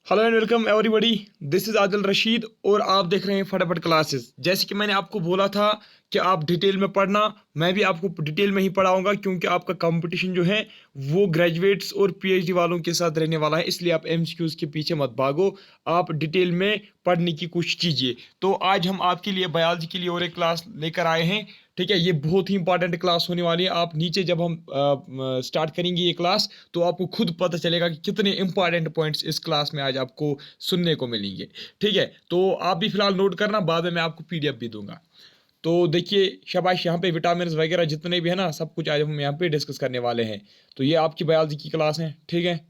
Hello and welcome everybody. This is Adil Rashid और आप देख रहे हैं फटाफट क्लासेस। जैसे कि मैंने आपको बोला था कि आप डिटेल में पढ़ना, मैं भी आपको डिटेल में ही पढ़ाऊंगा क्योंकि आपका कंपटीशन जो है वो ग्रेजुएट्स और पीएचडी वालों के साथ रहने वाला है। इसलिए आप एमसीक्यूज के पीछे मत भागो, आप डिटेल में पढ़ने की कोशिश कीजिए। तो आज हम आपके लिए बायोलॉजी के लिए और एक क्लास लेकर आए हैं। ठीक है, ये बहुत ही इंपॉर्टेंट क्लास होने वाली है। आप नीचे जब हम स्टार्ट करेंगे ये क्लास तो आपको खुद पता चलेगा कि कितने इंपॉर्टेंट पॉइंट्स इस क्लास में आज आपको सुनने को मिलेंगे। ठीक है, तो आप भी फिलहाल नोट करना, बाद में मैं आपको पीडीएफ भी दूंगा। तो देखिए शाबाश, यहाँ पे विटामिन वगैरह जितने भी है ना, सब कुछ आज हम यहाँ पे डिस्कस करने वाले हैं। तो ये आपकी बायोलॉजी की क्लास है। ठीक है,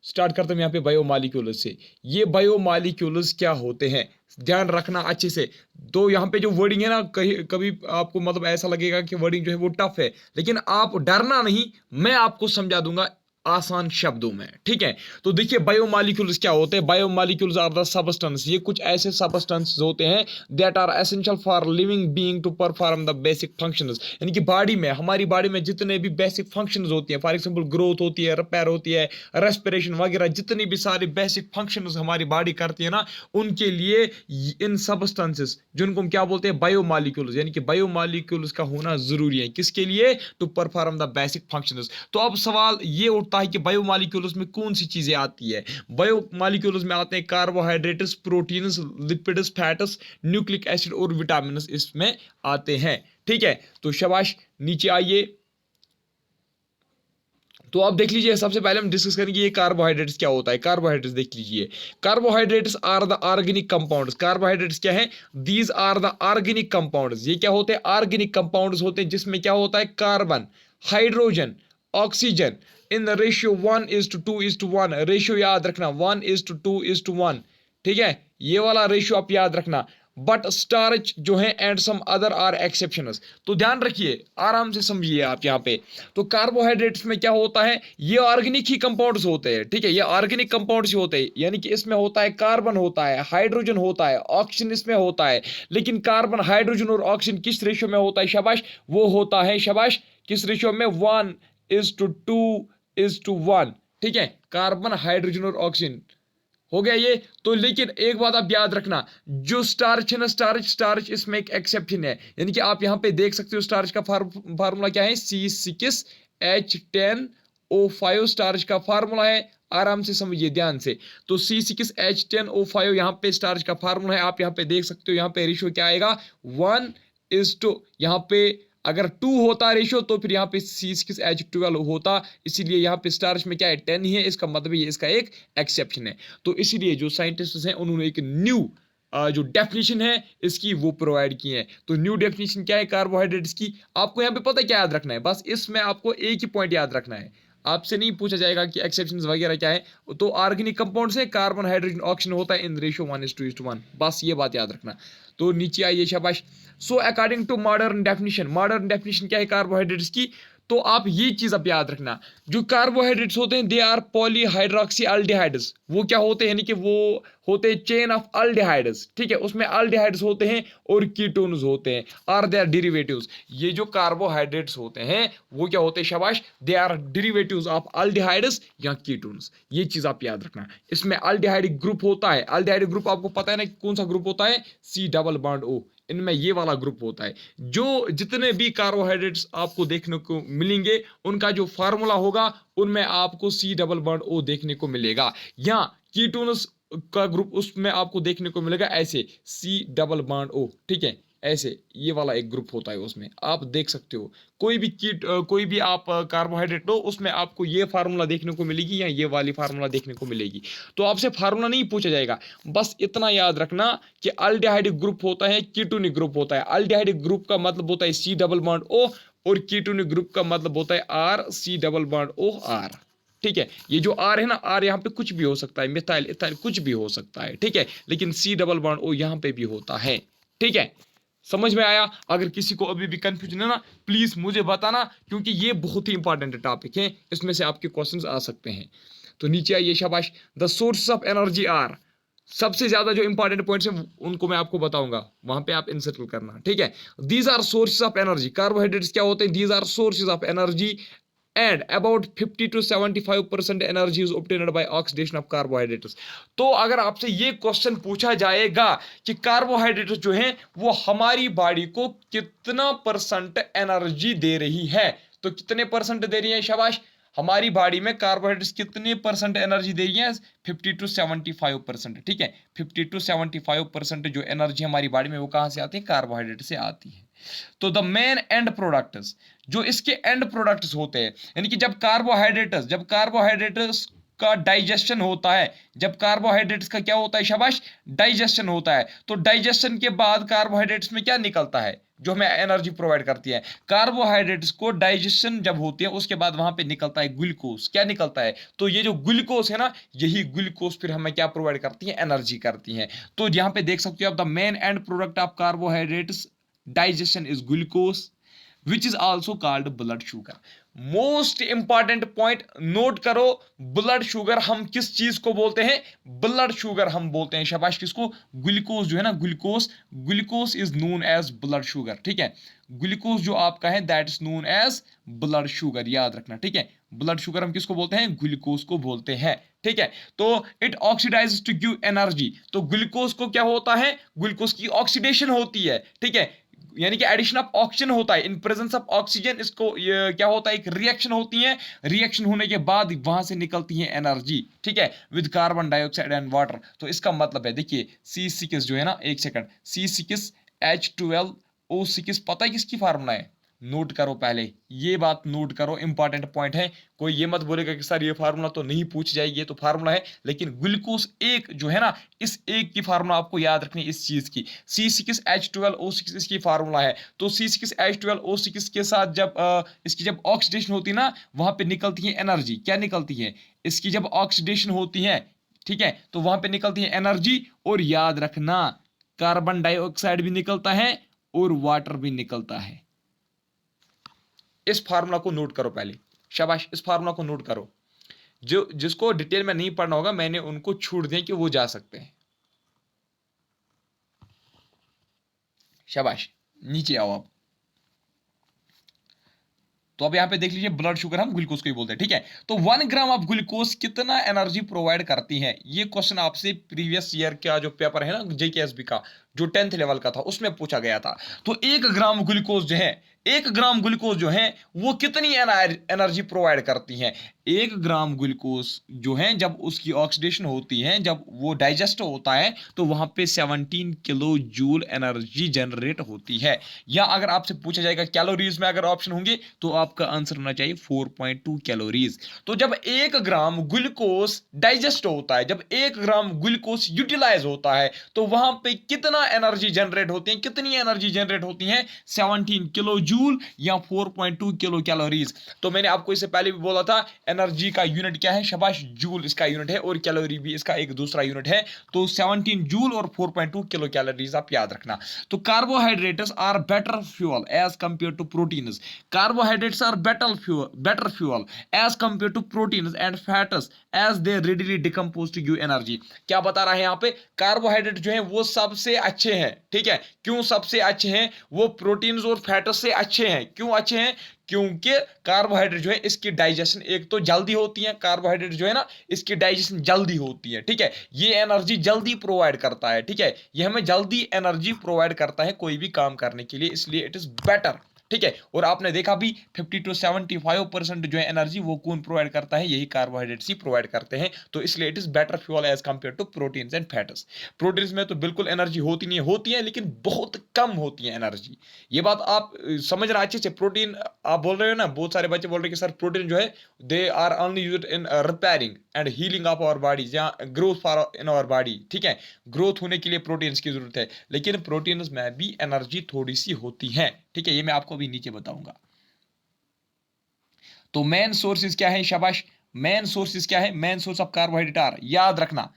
स्टार्ट करते हैं यहाँ पे बायोमॉलिक्यूल्स से। ये बायोमॉलिक्यूल्स क्या होते हैं, ध्यान रखना अच्छे से। तो यहाँ पे जो वर्डिंग है ना, कहीं कभी आपको मतलब ऐसा लगेगा कि वर्डिंग जो है वो टफ है, लेकिन आप डरना नहीं, मैं आपको समझा दूंगा आसान शब्दों में। ठीक है, तो देखिए बायोमॉलिक्यूल्स क्या होते हैं। बायोमॉलिक्यूल्स आर द सबस्टेंस, ये कुछ ऐसे सबस्टेंस होते हैं that are essential for living being to perform the basic functions. यानी कि बॉडी में, हमारी बॉडी में जितने भी बेसिक फंक्शंस होती हैं, फॉर एग्जांपल ग्रोथ होती है, रिपेयर होती है, रेस्पिरेशन वगैरह, जितनी भी सारी बेसिक फंक्शंस हमारी बॉडी करती है ना, उनके लिए इन सबस्टेंसेस जिनको हम क्या बोलते हैं, बायोमॉलिक्यूल्स, यानी कि बायोमॉलिक्यूल्स का होना जरूरी है। किसके लिए? To perform the basic functions. तो अब सवाल ये उठता है कि बायोमॉलिक्यूल्स में कौन सी चीजें आती है। बायोमॉलिक्यूल्स में आते हैं carbohydrates, proteins, lipids, fats, nucleic acid और विटामिन इसमें आते हैं। ठीक है, तो शाबाश, नीचे आइए। तो आप देख लीजिए, सबसे पहले हम डिस्कस करेंगे ये कार्बोहाइड्रेट्स क्या होता है। कार्बोहाइड्रेट्स देख लीजिए, carbohydrates are the organic compounds. Carbohydrates क्या है? These are the organic compounds. ये क्या होते हैं? ऑर्गेनिक कंपाउंड्स होते हैं जिसमें क्या होता है, carbon, hydrogen, oxygen in the ratio 1:2:1। Ratio याद रखना, 1:2:1। ठीक है, ये वाला रेशियो आप याद रखना। बट स्टार्च जो है and some other are exceptions. तो ध्यान रखिए, आराम से समझिए आप यहाँ पे। तो कार्बोहाइड्रेट्स में क्या होता है, ये ऑर्गेनिक ही कंपाउंड्स होते हैं। ठीक है, ये ऑर्गेनिक कंपाउंड्स ही होते हैं, यानी कि इसमें होता है कार्बन, होता है हाइड्रोजन, होता है ऑक्सीजन इसमें होता है। लेकिन कार्बन, हाइड्रोजन और ऑक्सीजन किस रेशियो में होता है? शाबाश, वो होता है, शाबाश, किस रेशियो में? 1:2:1। ठीक है, कार्बन, हाइड्रोजन और ऑक्सीजन हो गया ये तो। लेकिन एक बात आप याद रखना, जो स्टार्च है ना, स्टार्च इसमें एक एक्सेप्शन है। यानी कि आप यहां पे देख सकते हो स्टार्च का फार्मूला क्या है, C6H10O5 स्टार्च का फार्मूला है। आराम से समझिए, ध्यान से। तो C6H10O5 यहाँ पे स्टार्च का फार्मूला है। आप यहाँ पे देख सकते हो, यहाँ पे रेशियो क्या आएगा, 1:, यहाँ पे अगर 2 होता रेशियो तो फिर यहाँ पे C6H12 होता। इसीलिए यहाँ पे स्टार्च में क्या है, 10 ही है। इसका मतलब ये इसका एक एक्सेप्शन है। तो इसीलिए जो साइंटिस्ट हैं उन्होंने एक न्यू जो डेफिनेशन है इसकी वो प्रोवाइड की है। तो न्यू डेफिनेशन क्या है कार्बोहाइड्रेट्स की? आपको यहाँ पे पता है क्या याद रखना है, बस इसमें आपको एक ही पॉइंट याद रखना है। आपसे नहीं पूछा जाएगा कि एक्सेप्शंस वगैरह क्या है। तो ऑर्गेनिक कंपाउंड से कार्बन, हाइड्रोजन, ऑक्सीजन होता है इन रेशियो 1:1, बस ये बात याद रखना। तो नीचे आइए, शाबाश। So according to modern definition क्या है कार्बोहाइड्रेट्स की? तो आप ये चीज आप याद रखना, जो कार्बोहाइड्रेट्स होते हैं दे आर पॉलीहाइड्रोक्सी अल्डिहाइड्स। वो क्या होते हैं, यानी कि वो होते हैं चेन ऑफ अल्डिहाइड्स। ठीक है, उसमें अल्डिहाइड्स होते हैं और कीटोन्स होते हैं, आर दे आर डेरिवेटिव्स। ये जो कार्बोहाइड्रेट्स होते हैं वो क्या होते हैं, शाबाश, they are derivatives of aldehydes या कीटोन्स। ये चीज आप याद रखना। इसमें अल्डिहाइड ग्रुप होता है। अल्डिहाइड ग्रुप आपको पता है ना कौन सा ग्रुप होता है, C+O। इनमें ये वाला ग्रुप होता है। जो जितने भी कार्बोहाइड्रेट्स आपको देखने को मिलेंगे उनका जो फार्मूला होगा उनमें आपको C+O देखने को मिलेगा। या कीटोन्स का ग्रुप उसमें आपको देखने को मिलेगा ऐसे, C+O। ठीक है, ऐसे ये वाला एक ग्रुप होता है, उसमें आप देख सकते हो। कोई भी आप कार्बोहाइड्रेट लो उसमें आपको ये फार्मूला देखने को मिलेगी या ये वाली फार्मूला देखने को मिलेगी। तो आपसे फार्मूला नहीं पूछा जाएगा, बस इतना याद रखना कि अल्डिहाइड ग्रुप होता है, कीटोनिक ग्रुप होता है। अल्डिहाइड ग्रुप का मतलब होता है C+O और कीटोनिक ग्रुप का मतलब होता है R, C+O। ठीक है, ये जो आर है ना, आर यहाँ पे कुछ भी हो सकता है, मिथाइल, इथाइल, कुछ भी हो सकता है। ठीक है, लेकिन C+O यहाँ पे भी होता है। ठीक है, समझ में आया? अगर किसी को अभी भी कंफ्यूजन है ना, प्लीज मुझे बताना, क्योंकि ये बहुत ही इंपॉर्टेंट टॉपिक है, इसमें से आपके क्वेश्चंस आ सकते हैं। तो नीचे आइए, शाबाश। The sources of energy are, सबसे ज्यादा जो इंपॉर्टेंट पॉइंट्स हैं उनको मैं आपको बताऊंगा, वहां पे आप इंसर्कल करना। ठीक है, these are sources of energy. Carbohydrates क्या होते हैं? These are sources of energy and about 50 to 75% energy is obtained by oxidation of carbohydrates। तो अगर आपसे ये क्वेश्चन पूछा जाएगा कि कार्बोहाइड्रेट्स जो हैं वो हमारी बॉडी को कितना परसेंट एनर्जी दे रही है, तो कितने परसेंट दे रही है? शाबाश, हमारी बॉडी में कार्बोहाइड्रेट्स कितने परसेंट एनर्जी दे रही है? 50 टू 75%। ठीक है, 50 टू 75% जो एनर्जी हमारी बॉडी में वो कहां से आती है? कार्बोहाइड्रेट से आती है। तो द मेन एंड प्रोडक्ट्स, जो इसके एंड प्रोडक्ट्स होते हैं, यानी कि जब कार्बोहाइड्रेट्स का डाइजेशन होता है, जब कार्बोहाइड्रेट्स का क्या होता है? शाबाश, डाइजेशन होता है। तो डाइजेशन के बाद कार्बोहाइड्रेट्स में क्या निकलता है जो हमें एनर्जी प्रोवाइड करती है? कार्बोहाइड्रेट्स को डाइजेशन जब होती है उसके बाद वहां पे निकलता है ग्लूकोज। क्या निकलता है? तो ये जो ग्लूकोज है ना, यही ग्लूकोज फिर हमें क्या प्रोवाइड करती है? एनर्जी करती है। तो यहां पे देख सकते हो आप, the main and product of carbohydrates digestion is glucose which is also called blood sugar। Most important point note करो, ब्लड शुगर हम किस चीज को बोलते हैं? ब्लड शुगर हम बोलते हैं। शाबाश, किसको? ग्लूकोज जो है ना, glucose is known as blood sugar. ठीक है, ग्लूकोज जो आपका है that is known as blood sugar, याद रखना। ठीक है, ब्लड शुगर हम किसको बोलते हैं? ग्लूकोज को बोलते हैं। ठीक है, तो it oxidize to give energy. तो ग्लूकोज को क्या होता है? ग्लूकोज की ऑक्सीडेशन होती है। ठीक है, यानी कि एडिशन ऑफ ऑक्सीजन होता है इन प्रेजेंस ऑफ ऑक्सीजन। इसको क्या होता है? एक रिएक्शन होती है, रिएक्शन होने के बाद वहां से निकलती है एनर्जी। ठीक है, with carbon dioxide and water. तो इसका मतलब है, देखिए C6 जो है ना, एक सेकंड, C6H12O6 पता है किसकी फार्मूला है? नोट करो, पहले ये बात नोट करो, इंपॉर्टेंट पॉइंट है। कोई ये मत बोलेगा कि सर ये फार्मूला तो नहीं पूछ जाएगी, ये तो फार्मूला है, लेकिन ग्लूकोज एक जो है ना, इस एक की फार्मूला आपको याद रखनी है इस चीज की। C6H12O6 इसकी फार्मूला है। तो C6H12O6 के साथ जब इसकी जब ऑक्सीडेशन होती है ना, वहां पे निकलती है एनर्जी। क्या निकलती है? इसकी जब ऑक्सीडेशन होती है, ठीक है, तो वहां पे निकलती है एनर्जी। और याद रखना, कार्बन डाइऑक्साइड भी निकलता है और वाटर भी निकलता है। इस फार्मूला को नोट करो पहले। शाबाश, इस फार्मूला को नोट करो। जो जिसको डिटेल में नहीं पढ़ना होगा, मैंने उनको छूट दें कि वो जा सकते हैं। शाबाश, नीचे आओ आप। तो अब यहां पे देख लीजिए, ब्लड शुगर हम ग्लूकोज को ही बोलते हैं। ठीक है, तो 1 ग्राम ऑफ ग्लूकोज कितना एनर्जी प्रोवाइड करती है? ये क्वेश्चन आपसे प्रीवियस ईयर का जो पेपर है ना, JKSB का, जो 10th लेवल का था, उसमें पूछा गया था। तो 1 ग्राम ग्लूकोज जो है, 1 ग्राम ग्लूकोज जो है वो कितनी एनर्जी प्रोवाइड करती है? 1 ग्राम ग्लूकोज जो है, जब उसकी ऑक्सीडेशन होती है, जब वो डाइजेस्ट होता है, तो वहां पे 17 किलो जूल एनर्जी जनरेट होती है। या अगर आपसे पूछा जाएगा कैलोरीज में अगर ऑप्शन होंगे, तो आपका आंसर होना चाहिए 4.2 कैलोरीज। तो जब 1 ग्राम ग्लूकोज डाइजेस्ट होता है, जब 1 ग्राम ग्लूकोज यूटिलाइज होता है, तो वहां पे कितना एनर्जी जनरेट होती है? कितनी एनर्जी जनरेट होती है? 17 किलो जूल या 4.2 किलो कैलोरीज। तो मैंने आपको इससे पहले भी बोला था, एनर्जी का यूनिट क्या है? शाबाश, जूल इसका यूनिट है, और कैलोरी भी इसका एक दूसरा यूनिट है। तो 17 जूल और 4.2 किलो कैलोरीज आप याद रखना। तो carbohydrates are better fuel as compare to proteins. Carbohydrates are better fuel as compare to proteins and fats as they readily decompose to give energy. क्या बता रहा है यहाँ पे? कार्बोहाइड्रेट जो है वो सबसे अच्छे हैं। ठीक है, क्यों सबसे अच्छे हैं? वो प्रोटीन्स और फैट्स से अच्छे हैं। क्यों अच्छे हैं? क्योंकि कार्बोहाइड्रेट जो है इसकी डाइजेशन एक तो जल्दी होती है। कार्बोहाइड्रेट जो है ना, इसकी डाइजेशन जल्दी होती है। ठीक है, ये एनर्जी जल्दी प्रोवाइड करता है। ठीक है, ये हमें जल्दी एनर्जी प्रोवाइड करता है कोई भी काम करने के लिए, इसलिए इट इज बेटर। ठीक है, और आपने देखा भी 50 to 75% जो है एनर्जी वो कौन प्रोवाइड करता है? यही कार्बोहाइड्रेट्स ही प्रोवाइड करते हैं। तो इसलिए it is better fuel as compare to proteins and fats. Proteins में तो बिल्कुल एनर्जी होती नहीं है, होती है लेकिन बहुत कम होती है एनर्जी। ये बात आप समझना अच्छे से। प्रोटीन आप बोल रहे हो ना, बहुत सारे बच्चे बोल रहे हैं कि सर प्रोटीन जो है they are only used in repairing and healing of our body, या growth for in our body. ठीक है, ग्रोथ होने के लिए प्रोटीन्स की जरूरत है, लेकिन प्रोटीन्स में भी एनर्जी थोड़ी सी होती है। ठीक है, ये मैं आपको अभी नीचे बताऊंगा। तो मेन सोर्सेज क्या है? शाबाश, मेन सोर्सेज क्या है? Main source of carbohydrate are, याद रखना,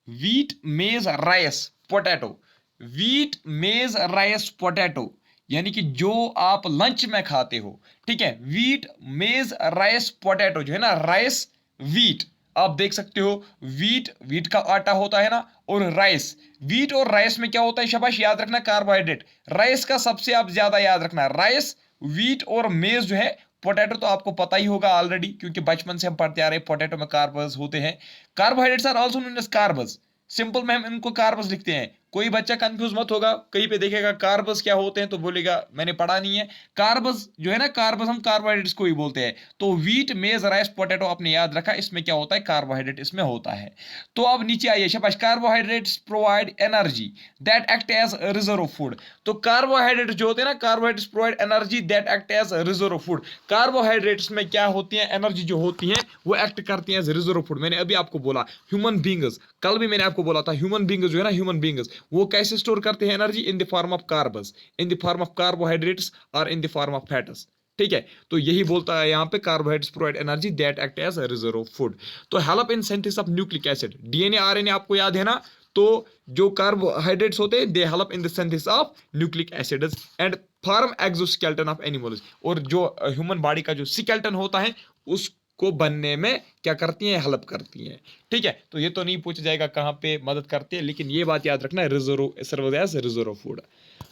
wheat, maize, rice, potato. Wheat, maize, rice, potato, यानी कि जो आप लंच में खाते हो। ठीक है, वीट, मेज, राइस, पोटैटो जो है ना, राइस, वीट, आप देख सकते हो, वीट का आटा होता है ना, और राइस। वीट और राइस में क्या होता है? शाबाश, याद रखना, कार्बोहाइड्रेट। राइस का सबसे आप ज्यादा याद रखना, राइस, वीट और मेज जो है पोटैटो तो आपको पता ही होगा ऑलरेडी, क्योंकि बचपन से हम पढ़ते आ रहे हैं पोटैटो में कार्ब्स होते हैं। Carbohydrates are also known as carbs, simple में हम इनको कार्ब्स लिखते हैं। कोई बच्चा कंफ्यूज मत होगा, कहीं पे देखेगा कार्ब्स क्या होते हैं तो बोलेगा मैंने पढ़ा नहीं है। कार्ब्स जो है ना, कार्ब्स हम कार्बोहाइड्रेट्स को ही बोलते हैं। तो व्हीट, मेज, राइस, पोटैटो आपने याद रखा, इसमें क्या होता है, कार्बोहाइड्रेट इसमें होता है। तो अब नीचे आइए, शाबाश। Carbohydrates provide energy that act as reserve of food. तो कार्बोहाइड्रेट जो होते हैं ना, carbohydrates provide energy that act as reserve of food. Carbohydrates में क्या होती है, एनर्जी जो होती है वो एक्ट करती है एज रिजर्व ऑफ फूड। मैंने अभी आपको बोला ह्यूमन बींग्स, कल भी मैंने आपको बोला था ह्यूमन बींग्स जो है ना, ह्यूमन बींग्स वो कैसे स्टोर करते हैं energy, in the form of carbs, in the form of carbohydrates और in the form of fats. ठीक है, तो यही बोलता है यहाँ पे, carbohydrates provide energy that act as reserve of food. तो help in synthesis of nucleic acid, DNA RNA आपको याद है ना। तो जो कार्बोहाइड्रेट्स होते हैं they help in the synthesis of nucleic acids and form exoskeleton of animals. और जो ह्यूमन बॉडी का जो स्केलेटन होता है उसको बनने में क्या करती हैं, हेल्प करती हैं। ठीक है, तो ये तो नहीं पूछा जाएगा कहाँ पे मदद करती है, लेकिन ये बात याद रखना है, reserve serve as reserve food.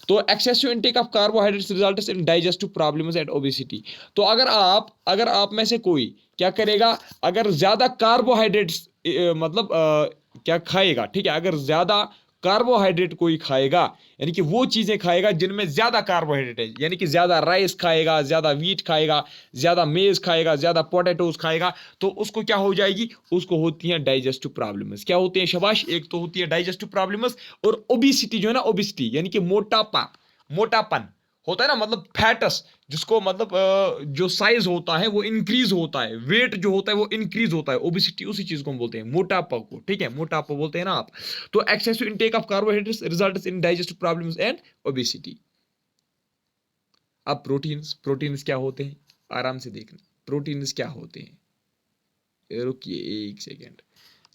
तो excessive intake of carbohydrates results in digestive problems and obesity. तो अगर आप में से कोई क्या करेगा, अगर ज्यादा कार्बोहाइड्रेट्स मतलब क्या खाएगा, ठीक है, अगर ज्यादा कार्बोहाइड्रेट कोई खाएगा, यानी कि वो चीजें खाएगा जिनमें ज्यादा कार्बोहाइड्रेट है, यानी कि ज्यादा राइस खाएगा, ज्यादा व्हीट खाएगा, ज्यादा मेज खाएगा, ज्यादा पोटैटोज खाएगा, तो उसको क्या हो जाएगी, उसको होती है डाइजेस्टिव प्रॉब्लम्स। क्या होती है, शाबाश, एक तो होती है डाइजेस्टिव प्रॉब्लम्स, और ओबिसिटी जो है ना, ओबिसिटी यानी कि मोटापन होता है ना, मतलब फैटस, जिसको मतलब जो साइज होता है वो इंक्रीज होता है, वेट जो होता है वो इंक्रीज होता है, ओबिसिटी उसी चीज को हम बोलते हैं, मोटापा को। ठीक है, मोटापा बोलते हैं ना आप। तो excessive intake of carbohydrates results in digestive problems and obesity. अब प्रोटीन्स क्या होते हैं, आराम से देखना, प्रोटीन्स क्या होते हैं, रुकिए एक सेकेंड।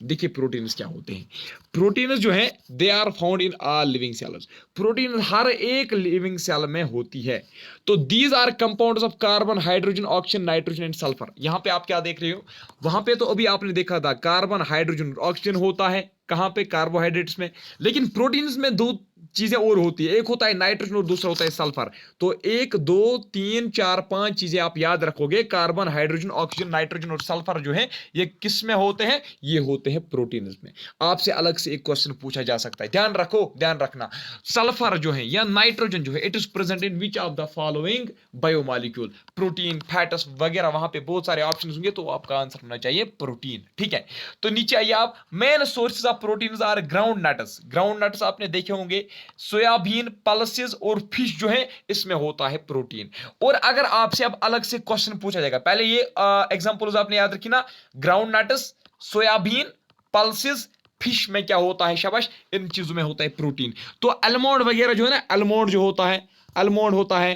देखिए प्रोटीन्स क्या होते हैं। प्रोटीन्स जो है they are found in all living cells. Protein हर एक लिविंग सेल में होती है। तो these are compounds of carbon, hydrogen, oxygen, nitrogen and sulphur. यहां पे आप क्या देख रहे हो, वहां पे तो अभी आपने देखा था कार्बन, हाइड्रोजन, ऑक्सीजन होता है कहां पे, कार्बोहाइड्रेट्स में। लेकिन प्रोटीन्स में दो चीजें और होती है, एक होता है नाइट्रोजन और दूसरा होता है सल्फर। तो 1 2 3 4 5 चीजें आप याद रखोगे, कार्बन, हाइड्रोजन, ऑक्सीजन, नाइट्रोजन और सल्फर जो है ये किस में होते हैं, ये होते हैं प्रोटीन्स में। आपसे अलग से एक क्वेश्चन पूछा जा सकता है, ध्यान रखो, ध्यान रखना। सल्फर जो है या नाइट्रोजन जो है, it is present in which of the following biomolecule. Protein, fats वगैरह, वहां पे बहुत सारे ऑप्शन होंगे, तो आपका आंसर होना चाहिए प्रोटीन। ठीक है, तो नीचे आइए आप, main sources of proteins are groundnuts. Groundnuts आपने देखे होंगे, सोयाबीन, पल्सेस और फिश जो है इसमें होता है प्रोटीन। और अगर आपसे अब अलग से क्वेश्चन पूछा जाएगा, पहले ये एग्जांपल्स आपने याद रखी ना, ground nuts, soybean, pulses, fish में क्या होता है, शाबाश, इन चीजों में होता है प्रोटीन। तो अलमोंड वगैरह जो है ना, अलमोंड जो होता है, अलमोंड होता है,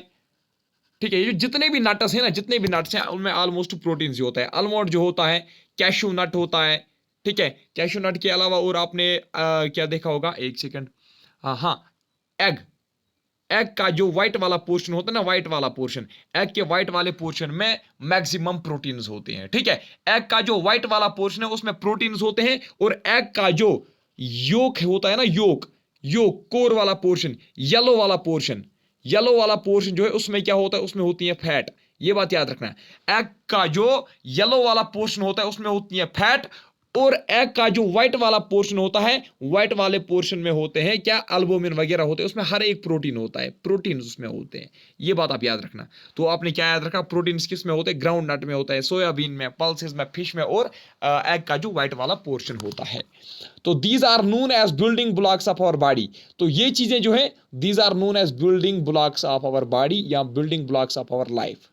ठीक है, ये जितने भी नट्स हैं ना, जितने भी नट्स हैं उनमें ऑलमोस्ट प्रोटीन ही होता है। अलमोंड जो होता है, कैशू नट होता है, ठीक है, कैशू नट के अलावा और आपने क्या देखा होगा, एक सेकंड, हाँ, एग, एग का जो व्हाइट वाला पोर्शन होता है ना, व्हाइट वाला पोर्शन, एग के व्हाइट वाले पोर्शन में मैक्सिमम प्रोटीन्स होते हैं। ठीक है, एग का जो व्हाइट वाला पोर्शन है उसमें प्रोटीन्स होते हैं, और एग का जो योक होता है ना, योक, कोर वाला पोर्शन, येलो वाला पोर्शन जो है उसमें क्या होता है, उसमें होती है फैट। ये बात याद रखना है, एग का जो येलो वाला पोर्शन होता है उसमें होती है फैट, और एग का जो व्हाइट वाला पोर्शन होता है, व्हाइट वाले पोर्शन में होते हैं क्या, अल्बुमिन वगैरह होते हैं, उसमें हर एक प्रोटीन होता है, प्रोटीन उसमें होते हैं। ये बात आप याद रखना। तो आपने क्या याद रखा, प्रोटीन किस में होते हैं, ग्राउंड नट में होता है, सोयाबीन में, पल्सेस में, फिश में, और एग का जो व्हाइट वाला पोर्शन होता है। तो these are known as building blocks of our body. तो ये चीजें जो है, these are known as building blocks of our body या building blocks of our life.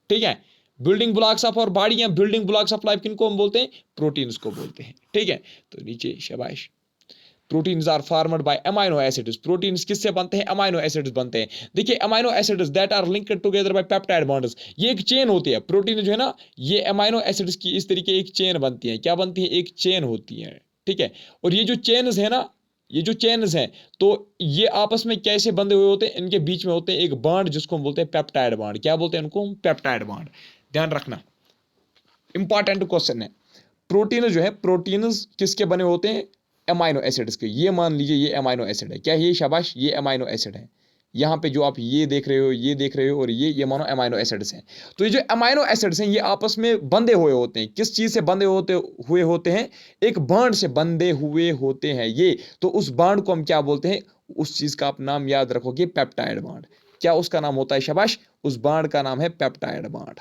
ठीक है, building blocks of our body या बिल्डिंग ब्लॉक्स ऑफ लाइफ किनको हम बोलते हैं, प्रोटीन्स को बोलते हैं। ठीक है, तो नीचे शाबाश, proteins are formed by amino acids. Proteins किससे बनते हैं, अमाइनो एसिड्स बनते हैं। देखिए amino acids that are linked together by peptide bonds, ये एक चेन होती है। प्रोटीन जो है ना, ये अमाइनो एसिड्स की इस तरीके एक चेन बनती है। क्या बनती है, एक चेन होती है। ठीक है, और ये जो चेन्स है ना, ये जो चेन्स हैं, तो ये आपस में कैसे बंधे हुए होते हैं, इनके बीच में होते हैं एक बॉन्ड जिसको हम बोलते हैं पेप्टाइड बॉन्ड। क्या बोलते हैं इनको, पेप्टाइड बॉन्ड। ध्यान रखना, इंपॉर्टेंट क्वेश्चन है। प्रोटीन जो है, प्रोटीन्स किसके बने होते हैं, अमाइनो एसिड्स के। ये मान लीजिए ये अमाइनो एसिड है, क्या ये, शाबाश, ये अमाइनो एसिड है, यहाँ पे जो आप ये देख रहे हो, ये देख रहे हो, और ये मानो अमाइनो एसिड्स हैं। तो ये जो अमाइनो एसिड्स हैं ये आपस में बंधे हुए होते हैं। किस चीज से बंधे होते हैं? एक बॉन्ड से बंधे हुए होते हैं ये। तो उस बॉन्ड को हम क्या बोलते हैं? उस चीज का आप नाम याद रखोगे, पेप्टाइड बॉन्ड। क्या उसका नाम होता है? शाबाश, उस बॉन्ड का नाम है पेप्टाइड बॉन्ड।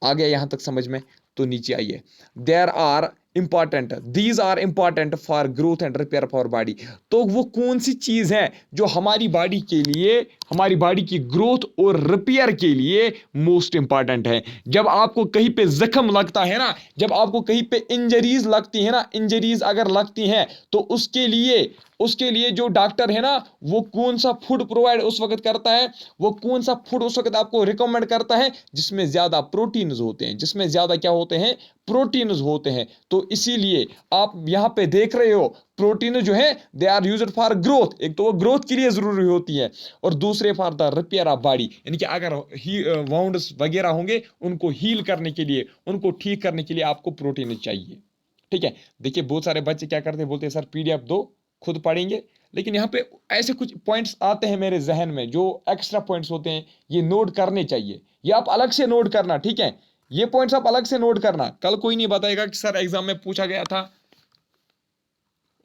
आ गया यहां तक समझ में? तो नीचे आइए, there are important, these are important for growth and repair for body. तो वो कौन सी चीज है जो हमारी बॉडी के लिए, हमारी बॉडी की ग्रोथ और रिपेयर के लिए मोस्ट इंपॉर्टेंट है? जब आपको कहीं पे जख्म लगता है ना, जब आपको कहीं पे इंजरीज लगती है ना, इंजरीज अगर लगती हैं तो उसके लिए जो डॉक्टर है ना, वो कौन सा फूड प्रोवाइड उस वक्त करता है? वो कौन सा फूड उस वक्त आपको रिकमेंड करता है? जिसमें ज्यादा प्रोटीन्स होते हैं, जिसमें ज्यादा क्या होते हैं? प्रोटीन्स होते हैं। तो इसीलिए आप यहां पे देख रहे हो, प्रोटीन जो है they are used for growth. एक तो वो ग्रोथ के लिए जरूरी होती है, और दूसरे for the repair of body, यानी कि अगर वाउंड्स वगैरह होंगे उनको हील करने के लिए, उनको ठीक करने के लिए आपको प्रोटीन चाहिए। ठीक है, देखिए बहुत सारे बच्चे क्या करते हैं, बोलते हैं सर पीडीएफ दो, खुद पढ़ेंगे। लेकिन यहाँ पे ऐसे कुछ पॉइंट्स आते हैं मेरे जहन में, जो एक्स्ट्रा पॉइंट्स होते हैं, ये नोट करने चाहिए। ये आप अलग से नोट करना, ठीक है? ये पॉइंट्स आप अलग से नोट करना। कल कोई नहीं बताएगा कि सर एग्जाम में पूछा गया था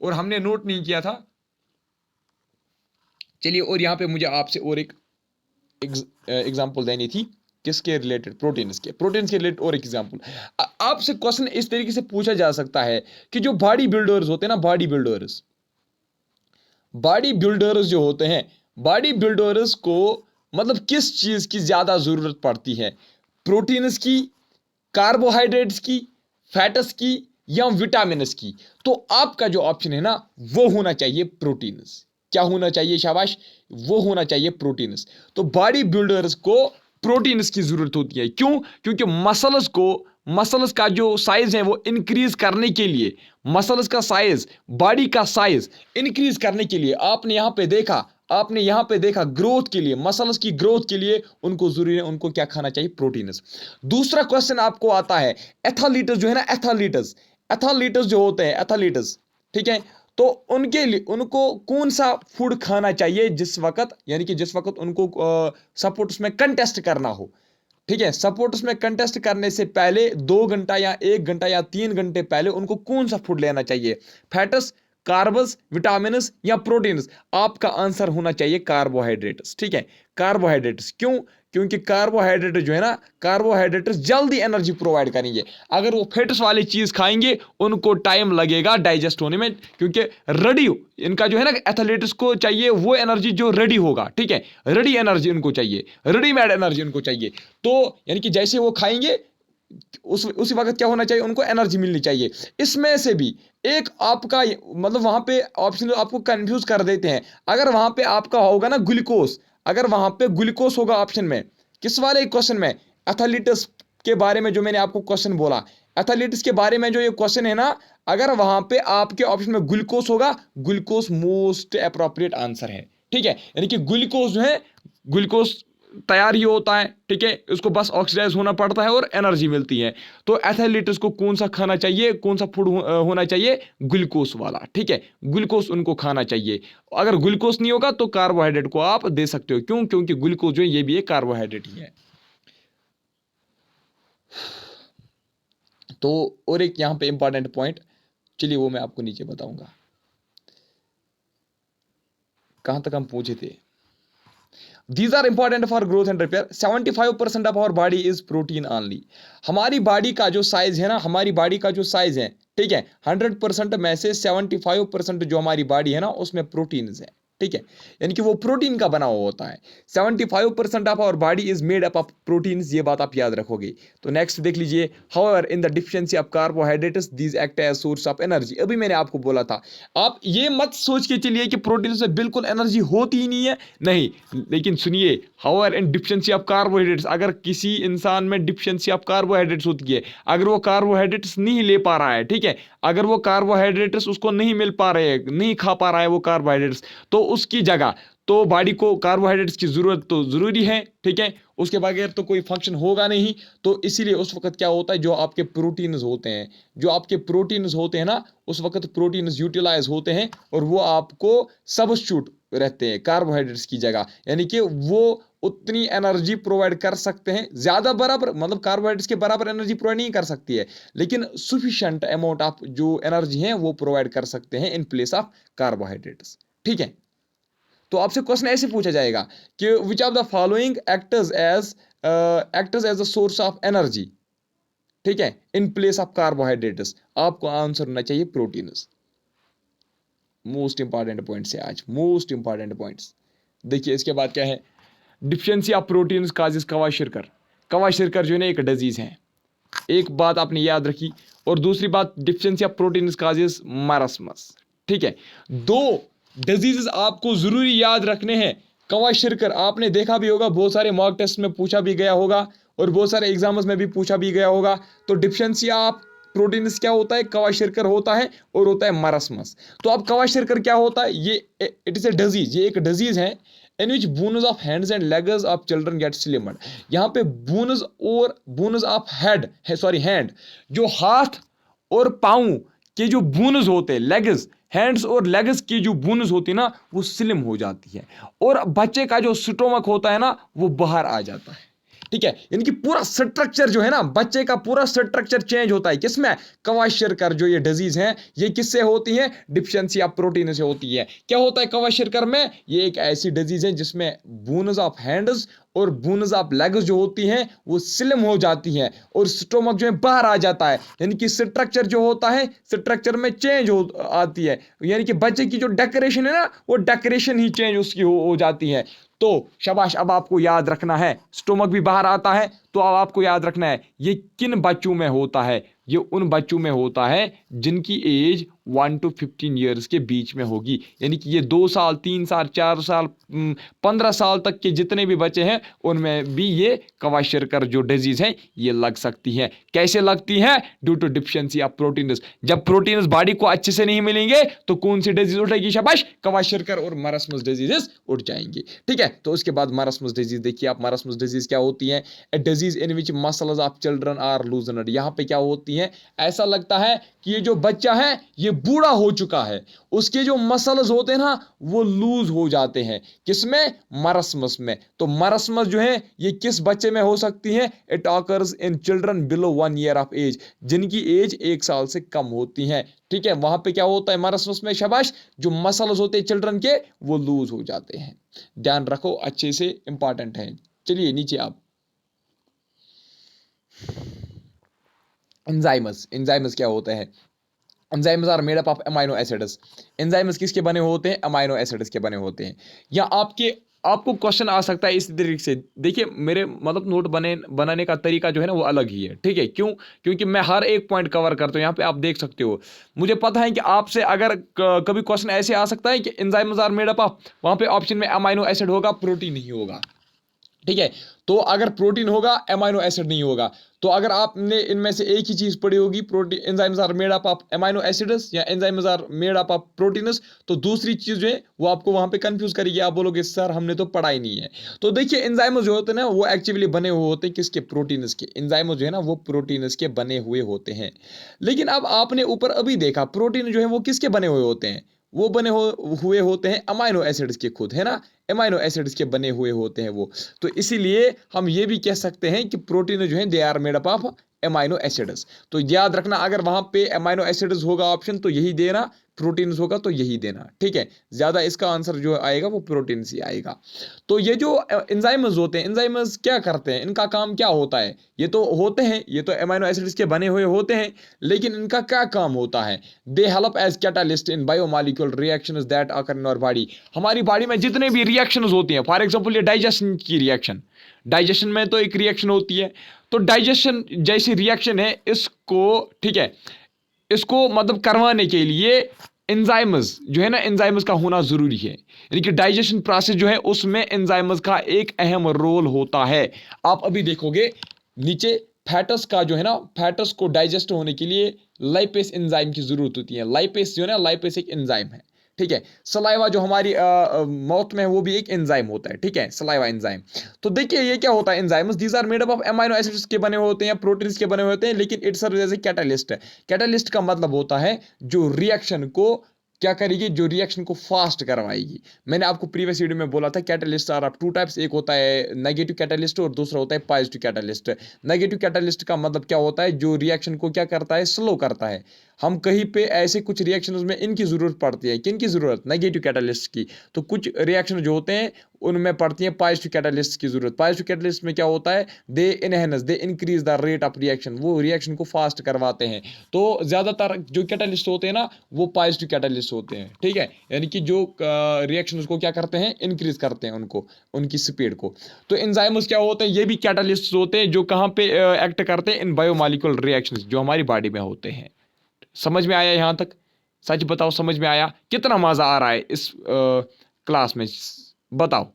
और हमने नोट नहीं किया था। चलिए, और यहाँ पे मुझे आपसे और एक एग्जाम्पल देनी थी। किसके रिलेटेड? प्रोटीन्स के रिलेटेड और एक एग्जाम्पल। आपसे क्वेश्चन इस तरीके से पूछा जा सकता है कि जो बॉडी बिल्डर्स होते हैं ना, बॉडी बिल्डर्स जो होते हैं, बॉडी बिल्डर्स को मतलब किस चीज की ज्यादा जरूरत पड़ती है? प्रोटीन्स की, कार्बोहाइड्रेट्स की, फैट्स की, या विटामिन्स की? तो आपका जो ऑप्शन है ना, वो होना चाहिए प्रोटीन्स। क्या होना चाहिए? शाबाश, वो होना चाहिए प्रोटीन्स। तो बॉडी बिल्डर्स को प्रोटीन्स की जरूरत होती है। क्यों? क्योंकि मसल्स का जो साइज है वो इंक्रीज करने के लिए, मसल्स का साइज, बॉडी का साइज इंक्रीज करने के लिए, आपने यहां पे देखा ग्रोथ के लिए, मसल्स की ग्रोथ के लिए उनको जरूरी है, उनको क्या खाना चाहिए? प्रोटीन्स। दूसरा क्वेश्चन आपको आता है, एथलीट्स जो है ना, एथलीट्स जो होते हैं, एथलीट्स, ठीक है, तो उनके लिए, उनको कौन सा फूड खाना चाहिए जिस वक्त, यानी कि जिस वक्त उनको सपोर्ट्स में कंटेस्ट करना हो? ठीक है, सपोर्ट्स में कंटेस्ट करने से पहले 2 घंटा या 1 घंटा या 3 घंटे पहले उनको कौन सा फूड लेना चाहिए? फैट्स, कार्ब्स, विटामिन्स, या प्रोटीन्स? आपका आंसर होना चाहिए कार्बोहाइड्रेट्स। ठीक है, कार्बोहाइड्रेट्स। क्यों? क्योंकि कार्बोहाइड्रेट जो है ना, कार्बोहाइड्रेट्स जल्दी एनर्जी प्रोवाइड करेंगे। अगर वो फैट्स वाली चीज खाएंगे उनको टाइम लगेगा डाइजेस्ट होने में, क्योंकि रेडी, इनका जो है ना, एथलीट्स को चाहिए वो एनर्जी जो रेडी होगा। ठीक है, रेडी एनर्जी उनको चाहिए, रेडीमेड एनर्जी उनको चाहिए। तो यानी कि जैसे वो खाएंगे उसी वक्त क्या होना चाहिए? उनको एनर्जी मिलनी चाहिए। इसमें से भी एक आपका मतलब वहां पे ऑप्शन आपको कंफ्यूज कर देते हैं। अगर वहां पे आपका होगा ना ग्लूकोज, अगर वहां पे ग्लूकोज होगा ऑप्शन में, किस वाले क्वेश्चन में? एथलीट्स के बारे में जो मैंने आपको क्वेश्चन बोला, एथलीट्स के बारे में जो ये क्वेश्चन है ना, अगर वहां पे आपके ऑप्शन में ग्लूकोज होगा, ग्लूकोज मोस्ट अप्रोप्रिएट आंसर है। ठीक है, यानी कि ग्लूकोज जो है, ग्लूकोज तैयार ही होता है। ठीक है, उसको बस ऑक्सीडाइज होना पड़ता है और एनर्जी मिलती है। तो एथलीट्स को कौन सा खाना चाहिए, कौन सा फूड होना चाहिए? ग्लूकोज वाला। ठीक है, ग्लूकोज उनको खाना चाहिए। अगर ग्लूकोज नहीं होगा तो कार्बोहाइड्रेट को आप दे सकते हो। क्यों? क्योंकि ग्लूकोज जो है ये भी एक कार्बोहाइड्रेट ही है। तो और एक यहां पे इंपॉर्टेंट पॉइंट, चलिए वो मैं आपको नीचे बताऊंगा। कहां तक हम पहुंचे थे? These are important for growth and repair. 75% of our body is protein only. हमारी बॉडी का जो साइज है ना, हमारी बॉडी का जो साइज है, ठीक है, 100% में से 75% जो हमारी बॉडी है ना, उसमें प्रोटीन है। ठीक है, यानी कि वो प्रोटीन का बना हुआ होता है। 75% of our body is made up of proteins, ये बात आप याद रखोगे। तो नेक्स्ट देख लीजिए, however in the deficiency of carbohydrates these act as source of energy. अभी मैंने आपको बोला था, आप ये मत सोच के चलिए कि प्रोटीन से बिल्कुल एनर्जी होती ही नहीं है, नहीं। लेकिन सुनिए, however in deficiency of carbohydrates, अगर किसी इंसान में डिफिशिएंसी ऑफ कार्बोहाइड्रेट्स होती है, अगर वो कार्बोहाइड्रेट्स नहीं ले पा रहा है, ठीक है, अगर वो कार्बोहाइड्रेट्स उसको नहीं मिल पा रहे हैं, नहीं खा पा रहा है वो कार्बोहाइड्रेट्स, तो उसकी जगह तो बॉडी को कार्बोहाइड्रेट्स की ज़रूरत तो ज़रूरी है, ठीक है, उसके बगैर तो कोई फंक्शन होगा नहीं। तो इसीलिए उस वक्त क्या होता है, जो आपके प्रोटीन्स होते हैं ना, उस वक्त प्रोटीन्स यूटिलाइज होते हैं और वो आपको सब्स्टिट्यूट रहते हैं कार्बोहाइड्रेट्स की जगह, यानी कि वो उतनी एनर्जी प्रोवाइड कर सकते हैं, ज़्यादा बराबर मतलब कार्बोहाइड्रेट्स के बराबर एनर्जी प्रोवाइड नहीं कर सकती है, लेकिन सुफिशिएंट अमाउंट ऑफ जो एनर्जी है वो प्रोवाइड कर सकते हैं इन प्लेस ऑफ कार्बोहाइड्रेट्स, ठीक है। तो आपसे क्वेश्चन ऐसे पूछा जाएगा कि which of the following actors as a source of energy, ठीक है, इन प्लेस ऑफ कार्बोहाइड्रेट्स। आपको आंसर होना चाहिए प्रोटीन्स। मोस्ट इंपॉर्टेंट पॉइंट्स है आज, मोस्ट इंपॉर्टेंट पॉइंट्स। देखिए इसके बाद क्या है, डिफिशियंसी ऑफ प्रोटीन्स काजेस कवाशिरकर। कवाशिरकर जो है ना एक डिजीज है, एक बात आपने याद रखी। और दूसरी बात, डिफिशियंसी ऑफ प्रोटीन्स काजेस मारस्मस, ठीक है। दो डिजीजेस आपको जरूरी याद रखने हैं। कवाशिरकर आपने देखा भी होगा, बहुत सारे मॉक टेस्ट में पूछा भी गया होगा और बहुत सारे एग्जाम्स में भी पूछा भी गया होगा। तो डिफिशियंसी ऑफ प्रोटीन्स क्या होता है, कवाशिरकर होता है और होता है मारस्मस। तो अब कवाशिरकर क्या होता है, ये इट इज ए डिजीज, ये एक डिजीज है in which bones of hands and legs of children get slimmed. यहाँ पे बोन्स और बोन्स ऑफ हेड है, सॉरी हैंड, जो हाथ और पाँव के जो बोन्स होते हैं, लेग्स, हैंड्स और लेग्स की जो बोन्स होती है ना, वो स्लिम हो जाती है और बच्चे का जो स्टोमक होता है ना, वो बाहर आ जाता है, ठीक है। इनकी पूरा स्ट्रक्चर जो है ना, बच्चे का पूरा स्ट्रक्चर चेंज होता है। किसमें, कवाशिरकर जो ये डिजीज है ये किससे होती है, डिफिशियंसी ऑफ प्रोटीन से होती है। क्या होता है कवाशिरकर में, ये एक ऐसी डिजीज है जिसमें बोन्स ऑफ हैंड्स और बोन्स ऑफ लेग्स जो होती हैं वो स्लिम हो जाती हैं और स्टोमक जो है बाहर आ जाता है, यानी कि स्ट्रक्चर जो होता है स्ट्रक्चर में चेंज हो आती है, यानी कि बच्चे की जो डेकोरेशन है ना, वो डेकोरेशन ही चेंज उसकी हो जाती है। तो शाबाश, अब आपको याद रखना है, स्टोमक भी बाहर आता है, तो अब आपको याद रखना है ये किन बच्चों में होता है। ये उन बच्चों में होता है जिनकी एज 1 to 15 ईयर्स के बीच में होगी, यानी कि ये 2 साल 3 साल 4 साल 15 साल तक के जितने भी बच्चे हैं उनमें भी ये कवाशिरकर जो डिजीज है ये लग सकती है। कैसे लगती है, due to deficiency of proteins. जब प्रोटीन्स बॉडी को अच्छे से नहीं मिलेंगे तो कौन सी डिजीज उठेगी, शाबाश, कवाशिरकर और मारस्मस डिजीजेस उठ जाएंगी, ठीक है। तो उसके बाद मारस्मस डिजीज देखिए आप, मारस्मस डिजीज क्या होती है, a disease in which muscles of children are loosened. यहाँ पे क्या होती है, ऐसा लगता है कि ये जो बच्चा है ये बूढ़ा हो चुका है, उसके जो मसल्स होते हैं ना वो लूज हो जाते हैं। किसमें, मारस्मस में। तो मारस्मस जो है ये किस बच्चे में हो सकती है, it occurs in children below 1 year of age, जिनकी एज 1 साल से कम होती है, ठीक है। वहां पे क्या होता है मारस्मस में, शाबाश, जो मसल्स होते हैं चिल्ड्रन के वो लूज हो जाते हैं। ध्यान रखो अच्छे से, इंपॉर्टेंट है। चलिए नीचे आप, एंजाइमस। एंजाइमस क्या होता है, enzymes are made up of amino acids. Enzymes किसके बने होते हैं, अमाइनो एसिड्स के बने होते हैं। या आपको क्वेश्चन आ सकता है इस तरीके से, देखिए मेरे मतलब नोट बनाने का तरीका जो है ना वो अलग ही है, ठीक है। क्यों, क्योंकि मैं हर एक पॉइंट कवर करता हूँ। यहाँ पे आप देख सकते हो, मुझे पता है कि आपसे अगर कभी क्वेश्चन ऐसे आ सकता है कि enzymes are made up of, वहाँ पे ऑप्शन में अमाइनो एसिड होगा, प्रोटीन नहीं होगा, ठीक है। तो अगर प्रोटीन होगा अमाइनो एसिड नहीं होगा। तो अगर आपने इनमें से एक ही चीज पढ़ी होगी, protein, enzymes are made up of amino acids या enzymes are made up of proteins, तो दूसरी चीज जो है वो आपको वहां पे कंफ्यूज करेगी, आप बोलोगे सर हमने तो पढ़ा ही नहीं है। तो देखिए एंजाइम्स जो होते हैं ना वो एक्चुअली बने हुए होते हैं किसके, प्रोटीन्स के। एंजाइम्स जो है ना वो प्रोटीन्स के बने हुए होते हैं। लेकिन अब आपने ऊपर अभी देखा, प्रोटीन जो है वो किसके बने हुए होते हैं, वो बने हुए होते हैं अमाइनो एसिड्स के खुद, है ना, अमाइनो एसिड्स के बने हुए होते हैं वो। तो इसीलिए हम ये भी कह सकते हैं कि प्रोटीन जो है they are made up of amino acids. तो याद रखना, अगर वहां पे अमाइनो एसिड्स होगा ऑप्शन तो यही देना, प्रोटीन्स होगा तो यही देना, ठीक है। ज्यादा इसका आंसर जो आएगा वो प्रोटीन से आएगा। तो ये जो एंजाइम्स होते हैं, एंजाइम्स क्या करते हैं, इनका काम क्या होता है, ये तो होते हैं, ये तो अमाइनो एसिड्स के बने हुए होते हैं, लेकिन इनका क्या काम होता है, they help as catalyst in biomolecule reactions that occur in our body. हमारी बॉडी में जितने भी रिएक्शंस होती हैं, फॉर एग्जांपल ये डाइजेशन की रिएक्शन, डाइजेशन में तो एक रिएक्शन होती है, तो डाइजेशन जैसी रिएक्शन है इसको, ठीक है, इसको मतलब करवाने के लिए एंजाइम्स जो है ना, एंजाइम्स का होना जरूरी है। यानी कि डाइजेशन प्रोसेस जो है उसमें एंजाइम्स का एक अहम रोल होता है। आप अभी देखोगे नीचे फैटस का जो है ना, फैटस को डाइजेस्ट होने के लिए लाइपेस एंजाइम की जरूरत होती है। लाइपेस जो है ना, लाइपेस एक एंजाइम है, ठीक है। सलाइवा जो हमारी माउथ में है वो भी एक एंजाइम होता है, ठीक है, सलाइवा एंजाइम। तो देखिए ये क्या होता है, enzymes these are made up of amino acids के बने हुए होते हैं या प्रोटीन्स के बने हुए होते हैं, लेकिन it serve as a catalyst. Catalyst का मतलब होता है जो रिएक्शन को क्या करेगी, जो रिएक्शन को फास्ट करवाएगी। मैंने आपको प्रीवियस वीडियो में बोला था catalyst are of two types, एक होता है नेगेटिव कैटालिस्ट और दूसरा होता है पॉजिटिव कैटालिस्ट। नेगेटिव कैटालिस्ट का मतलब क्या होता है, जो रिएक्शन को क्या करता है, स्लो करता है। हम कहीं पे ऐसे कुछ रिएक्शंस में इनकी जरूरत पड़ती है, किन की जरूरत, नेगेटिव कैटालिस्ट की। तो कुछ रिएक्शन जो होते हैं उनमें पड़ती है पॉजिटिव कैटालिस्ट की जरूरत। पॉजिटिव कैटालिस्ट में क्या होता है, they enhance, they increase the rate of reaction, वो रिएक्शन को फास्ट करवाते हैं। तो ज्यादातर जो कैटालिस्ट होते हैं ना वो पॉजिटिव कैटालिस्ट होते हैं, ठीक है, यानी कि जो रिएक्शन उसको क्या करते हैं, इंक्रीज करते हैं उनको, उनकी स्पीड को। तो एंजाइम्स क्या होते हैं, ये भी कैटालिस्ट होते हैं जो कहाँ पे एक्ट करते हैं, इन बायोमॉलिक्यूलर रिएक्शंस जो हमारी बॉडी में होते हैं। समझ में आया यहाँ तक? सच बताओ, समझ में आया? कितना मजा आ रहा है इस क्लास में, बताओ।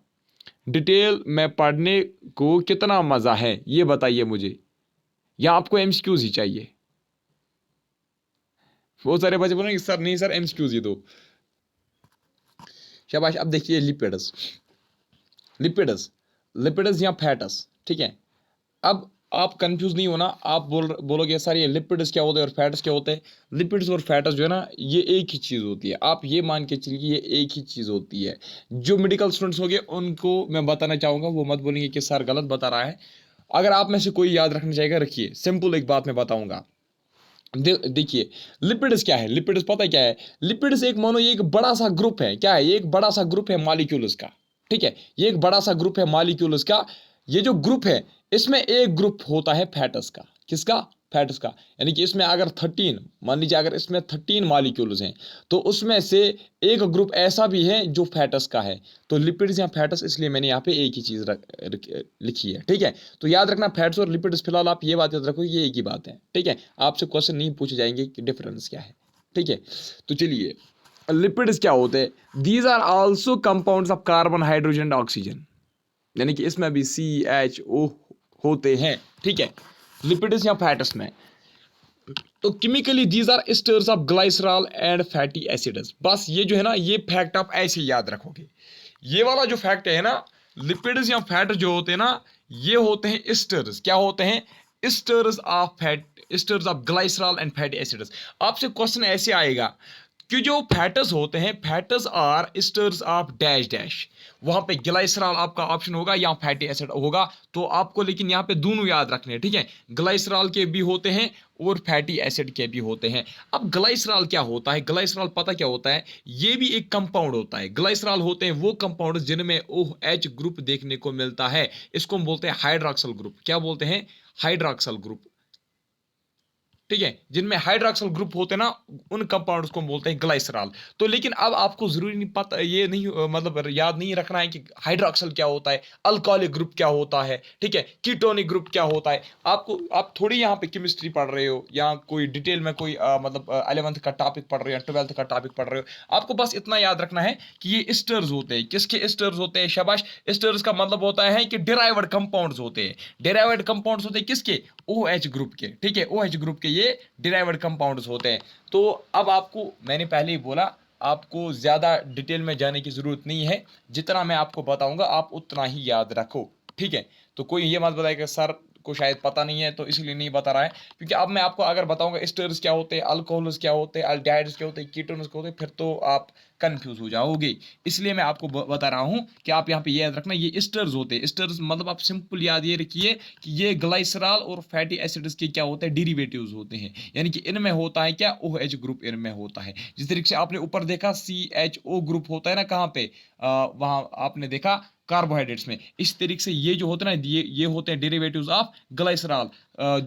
डिटेल में पढ़ने को कितना मजा है ये बताइए मुझे, या आपको एमसीक्यूज ही चाहिए? बहुत सारे बच्चे बोलेंगे सर नहीं सर एमसीक्यूज ही दो। शाबाश। अब देखिए लिपिड्स, लिपिड्स, लिपिड्स या फैट्स, ठीक है। अब आप कंफ्यूज नहीं होना, आप बोलोगे सर ये लिपिड्स क्या होते हैं और फैट्स क्या होते हैं। लिपिड्स और फैट्स जो है ना ये एक ही चीज़ होती है, आप ये मान के चलिए ये एक ही चीज़ होती है। जो मेडिकल स्टूडेंट्स होंगे उनको मैं बताना चाहूँगा, वो मत बोलेंगे कि सर गलत बता रहा है। अगर आप में से कोई याद रखना चाहेगा रखिए, सिंपल एक बात मैं बताऊँगा। देखिए लिपिड्स क्या है, लिपिड्स पता है क्या है, लिपिड्स एक मानो ये एक बड़ा सा ग्रुप है, क्या है, ये एक बड़ा सा ग्रुप है मॉलिक्यूल्स का, ठीक है, ये एक बड़ा सा ग्रुप है मॉलिक्यूल्स का। ये जो ग्रुप है इसमें एक ग्रुप होता है फैट्स का, किसका, फैट्स का। यानी कि इसमें अगर 13 मान लीजिए, अगर इसमें 13 मॉलिक्यूल्स हैं तो उसमें से एक ग्रुप ऐसा भी है जो फैट्स का है। तो लिपिड्स या फैट्स, इसलिए मैंने यहाँ पे एक ही चीज़ लिखी है, ठीक है। तो याद रखना फैट्स और लिपिड्स, फिलहाल आप ये बात याद रखो ये एक ही बात है, ठीक है। आपसे क्वेश्चन नहीं पूछे जाएंगे कि डिफरेंस क्या है, ठीक है। तो चलिए लिपिड्स क्या होते हैं, these are also compounds of carbon, hydrogen and oxygen, यानी कि इसमें भी CHO होते हैं, ठीक है, लिपिड्स या फैट्स में। तो chemically these are esters of glycerol and fatty acids. बस ये जो है ना ये फैक्ट आप ऐसे याद रखोगे, ये वाला जो फैक्ट है ना, लिपिड्स या फैट जो होते हैं ना ये होते हैं एस्टर्स, क्या होते हैं, esters of fat, esters of glycerol and fatty acids. आपसे क्वेश्चन ऐसे आएगा कि जो फैटस होते हैं, fats are esters of dash dash, वहां पे ग्लाइसरॉल आपका ऑप्शन होगा या फैटी एसिड होगा। तो आपको लेकिन यहाँ पे दोनों याद रखने हैं, ठीक है, ग्लाइसरॉल के भी होते हैं और फैटी एसिड के भी होते हैं। अब ग्लाइसरॉल क्या होता है, ग्लाइसरॉल पता क्या होता है, ये भी एक कंपाउंड होता है। ग्लाइसरॉल होते हैं वो कंपाउंड जिनमें OH ग्रुप देखने को मिलता है, इसको हम बोलते हैं हाइड्रोक्सल ग्रुप। क्या बोलते हैं, हाइड्रोक्सल ग्रुप, ठीक है, जिनमें हाइड्रोक्सल ग्रुप होते हैं ना उन कंपाउंड्स को बोलते हैं ग्लाइसरॉल। तो लेकिन अब आपको जरूरी नहीं पता, ये नहीं मतलब याद नहीं रखना है कि हाइड्रोक्सल क्या होता है, अल्कोहलिक ग्रुप क्या होता है, ठीक है, कीटोनिक ग्रुप क्या होता है। आपको, आप थोड़ी यहाँ पे केमिस्ट्री पढ़ रहे हो या कोई डिटेल में कोई मतलब 11th का टॉपिक पढ़ रहे हो या 12th का टॉपिक पढ़ रहे हो। आपको बस इतना याद रखना है कि ये एस्टर्स होते हैं, किसके एस्टर्स होते हैं, शाबाश। एस्टर्स का मतलब होता है कि डिराइव्ड कंपाउंड्स होते हैं, डिराइव्ड कंपाउंड्स होते हैं किसके, OH ग्रुप के, ठीक है, OH ग्रुप के ये डिराइव्ड कंपाउंड्स होते हैं। तो अब आपको मैंने पहले ही बोला आपको ज़्यादा डिटेल में जाने की ज़रूरत नहीं है, जितना मैं आपको बताऊंगा आप उतना ही याद रखो, ठीक है। तो कोई ये मत बताएगा सर को शायद पता नहीं है तो इसलिए नहीं बता रहा है, क्योंकि अब मैं आपको अगर बताऊंगा एस्टर्स क्या होते हैं, अल्कोहल्स क्या होते हैं, अल्डिहाइड्स क्या होते हैं, कीटोन्स क्या होते हैं, फिर तो आप कंफ्यूज हो जाओगे। इसलिए मैं आपको बता रहा हूं कि आप यहाँ पे याद रखना ये एस्टर्स होते हैं। एस्टर्स मतलब आप सिंपल याद ये रखिए कि ये ग्लाइसरॉल और फैटी एसिड्स के क्या होते हैं, डेरिवेटिव्स होते हैं, यानी कि इनमें होता है क्या, OH ग्रुप इनमें होता है। जिस तरीके से आपने ऊपर देखा CHO ग्रुप होता है ना, कहाँ पे, वहां आपने देखा कार्बोहाइड्रेट्स में। इस तरीके से ये जो होते हैं ना ये होते हैं डेरिवेटिव्स ऑफ ग्लाइसरॉल।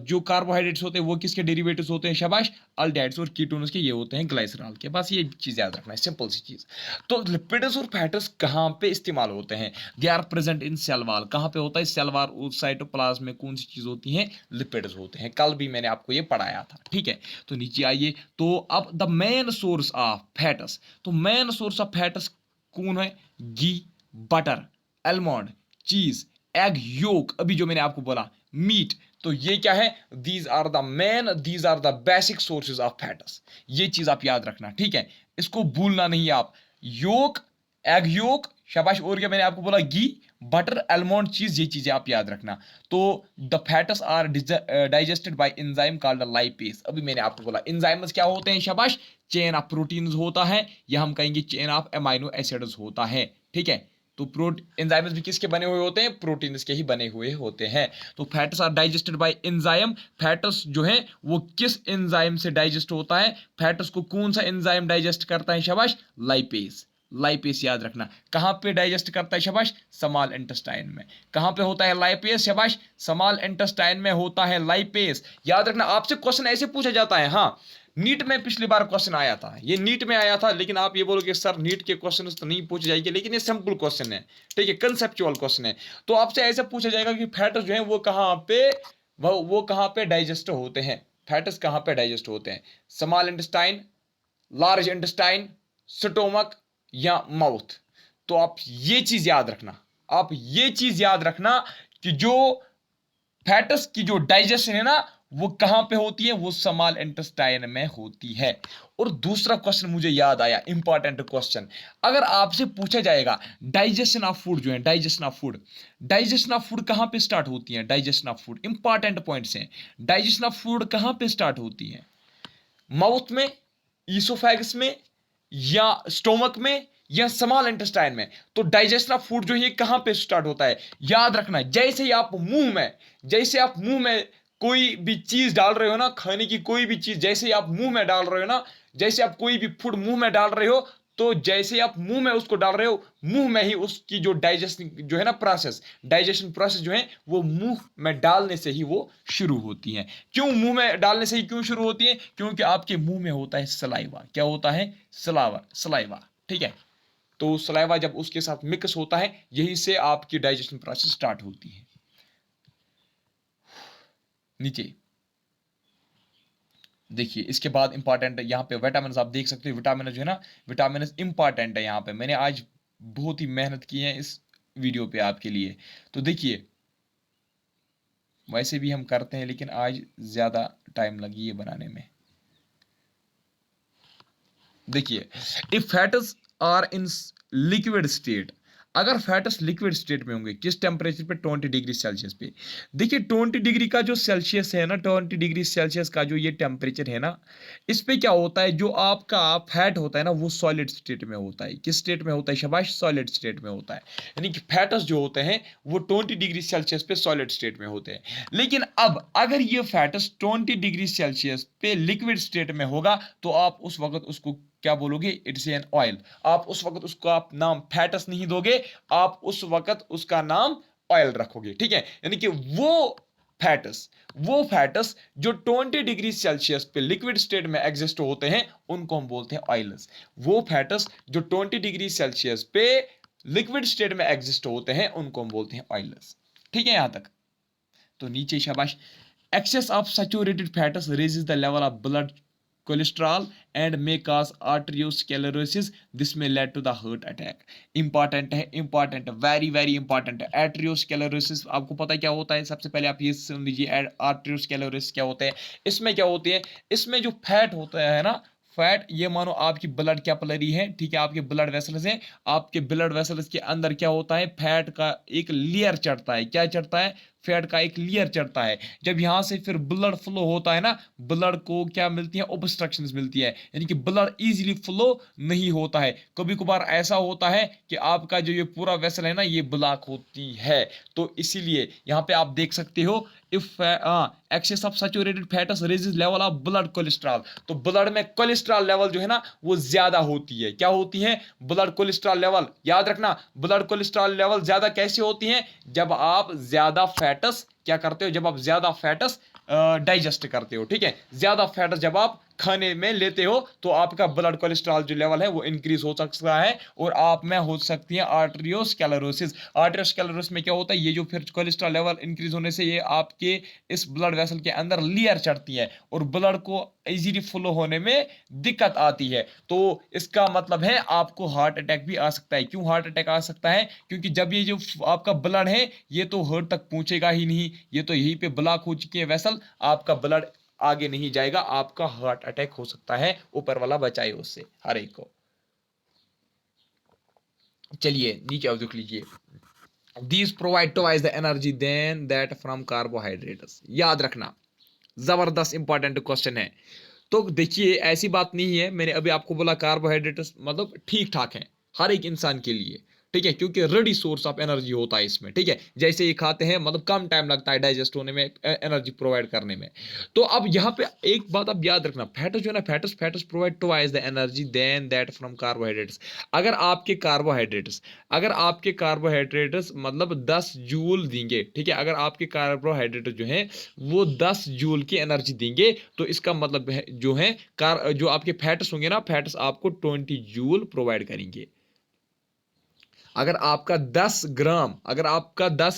जो कार्बोहाइड्रेट्स होते हैं वो किसके डेरिवेटिव्स होते हैं, शाबाश, अल्डिहाइड्स और कीटोन्स के, ये होते हैं ग्लाइसरॉल के। बस ये चीज याद रखना है, सिंपल सी चीज। तो लिपिड्स और फैट्स कहाँ पे इस्तेमाल होते हैं, they are present in cell wall. कहाँ पे होता है, सेल वॉल और साइटोप्लाज्म में कौन सी चीज होती है, लिपिड्स होते हैं। कल भी मैंने आपको ये पढ़ाया था, ठीक है। तो नीचे आइए, तो अब the main source of fats, तो मेन सोर्स ऑफ फैट्स कौन है, घी, बटर, आलमंड, चीज, एग योक, अभी जो मैंने आपको बोला मीट। तो ये क्या है, these are the main, these are the basic sources of fats. ये चीज आप याद रखना, ठीक है, इसको भूलना नहीं आप। योक, एग योक, शाबाश, और क्या मैंने आपको बोला, घी, बटर, आलमंड चीज, ये चीजें आप याद रखना। तो the fats are digested by enzyme called lipase. अभी मैंने आपको बोला एंजाइम्स क्या होते हैं, शाबाश, चेन ऑफ प्रोटीन्स होता है, या हम कहेंगे चेन ऑफ अमाइनो एसिड्स होता है, ठीक है। तो एंजाइम्स भी किसके बने हुए होते हैं, प्रोटीन्स के ही बने हुए होते हैं। तो fats are digested by enzyme, fats जो है वो किस एंजाइम से डाइजेस्ट होता है, फैट्स को कौन सा एंजाइम डाइजेस्ट करता है, शाबाश, लाइपेज। लाइपेस याद रखना, कहां पे डाइजेस्ट करता है, शाबाश, स्मॉल इंटेस्टाइन में। कहां पे होता है लाइपेस, शाबाश, स्मॉल इंटेस्टाइन में होता है लाइपेस। याद रखना, आपसे क्वेश्चन ऐसे पूछा जाता है, हाँ, नीट में पिछली बार क्वेश्चन आया था, ये नीट में आया था, लेकिन आप ये बोलोगे सर नीट के क्वेश्चन तो नहीं पूछे जाएंगे, लेकिन ये सिंपल क्वेश्चन है, ठीक है, कंसेप्चुअल क्वेश्चन है। तो आपसे ऐसे पूछा जाएगा कि फैट्स जो है वो कहां पे डाइजेस्ट होते हैं, फैट्स कहां पे डाइजेस्ट होते हैं, small intestine, large intestine, stomach या माउथ। तो आप ये चीज याद रखना, आप ये चीज याद रखना कि जो फैट्स की जो डाइजेशन है ना वो कहां पे होती है, वो स्मॉल इंटेस्टाइन में होती है। और दूसरा क्वेश्चन मुझे याद आया, इंपॉर्टेंट क्वेश्चन, अगर आपसे पूछा जाएगा डाइजेशन ऑफ फूड जो है, डाइजेशन ऑफ फूड कहां पे स्टार्ट होती है, digestion of food, important points हैं, डाइजेशन ऑफ फूड कहां पे स्टार्ट होती है, माउथ में, ईसोफेगस में, या स्टोमक में, या स्मॉल इंटेस्टाइन में। तो डाइजेशन ऑफ फूड जो है कहां पे स्टार्ट होता है, याद रखना, जैसे आप मुंह में कोई भी चीज डाल रहे हो ना, खाने की कोई भी चीज जैसे आप मुंह में डाल रहे हो ना, जैसे आप कोई भी फूड मुंह में डाल रहे हो, तो जैसे आप मुंह में उसको डाल रहे हो, मुंह में ही उसकी जो डाइजेशन जो है ना प्रोसेस, डाइजेशन प्रोसेस जो है वो मुंह में डालने से ही वो शुरू होती है। क्यों मुंह में डालने से ही क्यों शुरू होती है, क्योंकि आपके मुंह में होता है सलाइवा, क्या होता है, सलाइवा, ठीक है। तो सलाइवा जब उसके साथ मिक्स होता है, यही से आपकी डाइजेशन प्रोसेस स्टार्ट होती है। नीचे देखिए, इसके बाद इंपॉर्टेंट यहाँ पे विटामिन आप देख सकते हो, विटामिन जो है ना, विटामिन इंपॉर्टेंट है। यहाँ पे मैंने आज बहुत ही मेहनत की है इस वीडियो पे आपके लिए। तो देखिए, वैसे भी हम करते हैं, लेकिन आज ज़्यादा टाइम लगी है बनाने में। देखिए, if fats are in liquid state, अगर फैट्स लिक्विड स्टेट में होंगे, किस टेम्परेचर पे, 20 डिग्री सेल्सियस पे। देखिए 20 डिग्री का जो सेल्सियस है ना, 20 डिग्री सेल्सियस का जो ये टेम्परेचर है ना, इस पे क्या होता है, जो आपका फैट होता है ना वो सॉलिड स्टेट में होता है। किस स्टेट में होता है, शाबाश, सॉलिड स्टेट में होता है। यानी कि फैट्स जो होते हैं वो 20 डिग्री सेल्सियस पे सॉलिड स्टेट में होते हैं। लेकिन अब अगर ये फैट्स 20 डिग्री सेल्सियस पे लिक्विड स्टेट में होगा, तो आप उस वक्त उसको क्या बोलोगे, इट्स एन ऑयल। आप उस वक्त उसको आप नाम फैटस नहीं दोगे, आप उस वक्त उसका नाम ऑयल रखोगे, ठीक है। यानी कि वो फैटस जो 20 डिग्री सेल्सियस पे लिक्विड स्टेट में एग्जिस्ट होते हैं, उनको हम बोलते हैं ऑयल्स। वो फैटस जो 20 डिग्री सेल्सियस पे लिक्विड स्टेट में एग्जिस्ट होते हैं, उनको हम बोलते हैं ऑयल्स, ठीक है यहां तक। तो नीचे शाबाश, excess of saturated fats raises the level of blood cholesterol and may cause arteriosclerosis. This may lead to the heart attack. Important है, इंपॉर्टेंट, वेरी वेरी इंपॉर्टेंट है। आर्टेरियोस्क्लेरोसिस आपको पता है क्या होता है, सबसे पहले आप ये सुन लीजिए, आर्टेरियोस्क्लेरोसिस क्या होता है। इसमें क्या होती है, इसमें जो फैट होता है ना, फैट, ये मानो आपकी ब्लड कैपिलरी है, ठीक है, आपके ब्लड वेसल्स हैं, आपके ब्लड वेसल्स के अंदर क्या होता है, फैट का एक लेयर चढ़ता है। क्या चढ़ता है, फैट का एक लेयर चढ़ता है। जब यहां से फिर ब्लड फ्लो होता है ना, ब्लड को क्या मिलती है, ऑब्स्ट्रक्शंस मिलती है, यानी कि ब्लड इजीली फ्लो नहीं होता है। कभी कभार ऐसा होता है कि आपका जो ये पूरा वेसल है ना, ये ब्लॉक होती है। तो इसीलिए यहां पे आप देख सकते हो, if excess of saturated fats raises level of blood cholesterol. तो ब्लड में कोलेस्ट्रॉल लेवल जो है ना वो ज्यादा होती है। क्या होती है, ब्लड कोलेस्ट्रॉल लेवल। याद रखना, ब्लड कोलेस्ट्रॉल लेवल ज्यादा कैसे होती है, जब आप ज्यादा फैट्स क्या करते हो, जब आप ज्यादा फैट्स डाइजेस्ट करते हो, ठीक है। ज्यादा फैट्स जब आप खाने में लेते हो, तो आपका ब्लड कोलेस्ट्रॉल जो लेवल है वो इंक्रीज हो सकता है, और आप में हो सकती है आर्टेरियोस्क्लेरोसिस। आर्टेरियोस्क्लेरोसिस में क्या होता है, ये जो फिर कोलेस्ट्रॉल लेवल इंक्रीज होने से ये आपके इस ब्लड वेसल के अंदर लेयर चढ़ती है, और ब्लड को इजीली फ्लो होने में दिक्कत आती है। तो इसका मतलब है आपको हार्ट अटैक भी आ सकता है। क्यों हार्ट अटैक आ सकता है, क्योंकि जब ये जो आपका ब्लड है ये तो हार्ट तक पहुंचेगा ही नहीं, ये तो यहीं पे ब्लॉक हो चुकी है वेसल, आपका ब्लड आगे नहीं जाएगा, आपका हार्ट अटैक हो सकता है। ऊपर वाला बचाए उससे हर एक को। चलिए नीचे आप देख लीजिए, these provide twice the energy than that from carbohydrates। याद रखना, जबरदस्त इंपॉर्टेंट क्वेश्चन है। तो देखिए ऐसी बात नहीं है, मैंने अभी आपको बोला कार्बोहाइड्रेट्स मतलब ठीक ठाक है हर एक इंसान के लिए, ठीक है, क्योंकि रेडी सोर्स ऑफ एनर्जी होता है इसमें, ठीक है, जैसे ये खाते हैं मतलब कम टाइम लगता है डाइजेस्ट होने में, एनर्जी प्रोवाइड करने में। तो अब यहाँ पे एक बात आप याद रखना, फैट्स जो है ना, fats provide twice the energy than that from carbohydrates. अगर आपके कार्बोहाइड्रेट्स मतलब 10 जूल देंगे, ठीक है, अगर आपके कार्बोहाइड्रेट जो है वो 10 जूल की एनर्जी देंगे, तो इसका मतलब है जो है जो आपके फैट्स होंगे ना, फैट्स आपको 20 जूल प्रोवाइड करेंगे। अगर आपका 10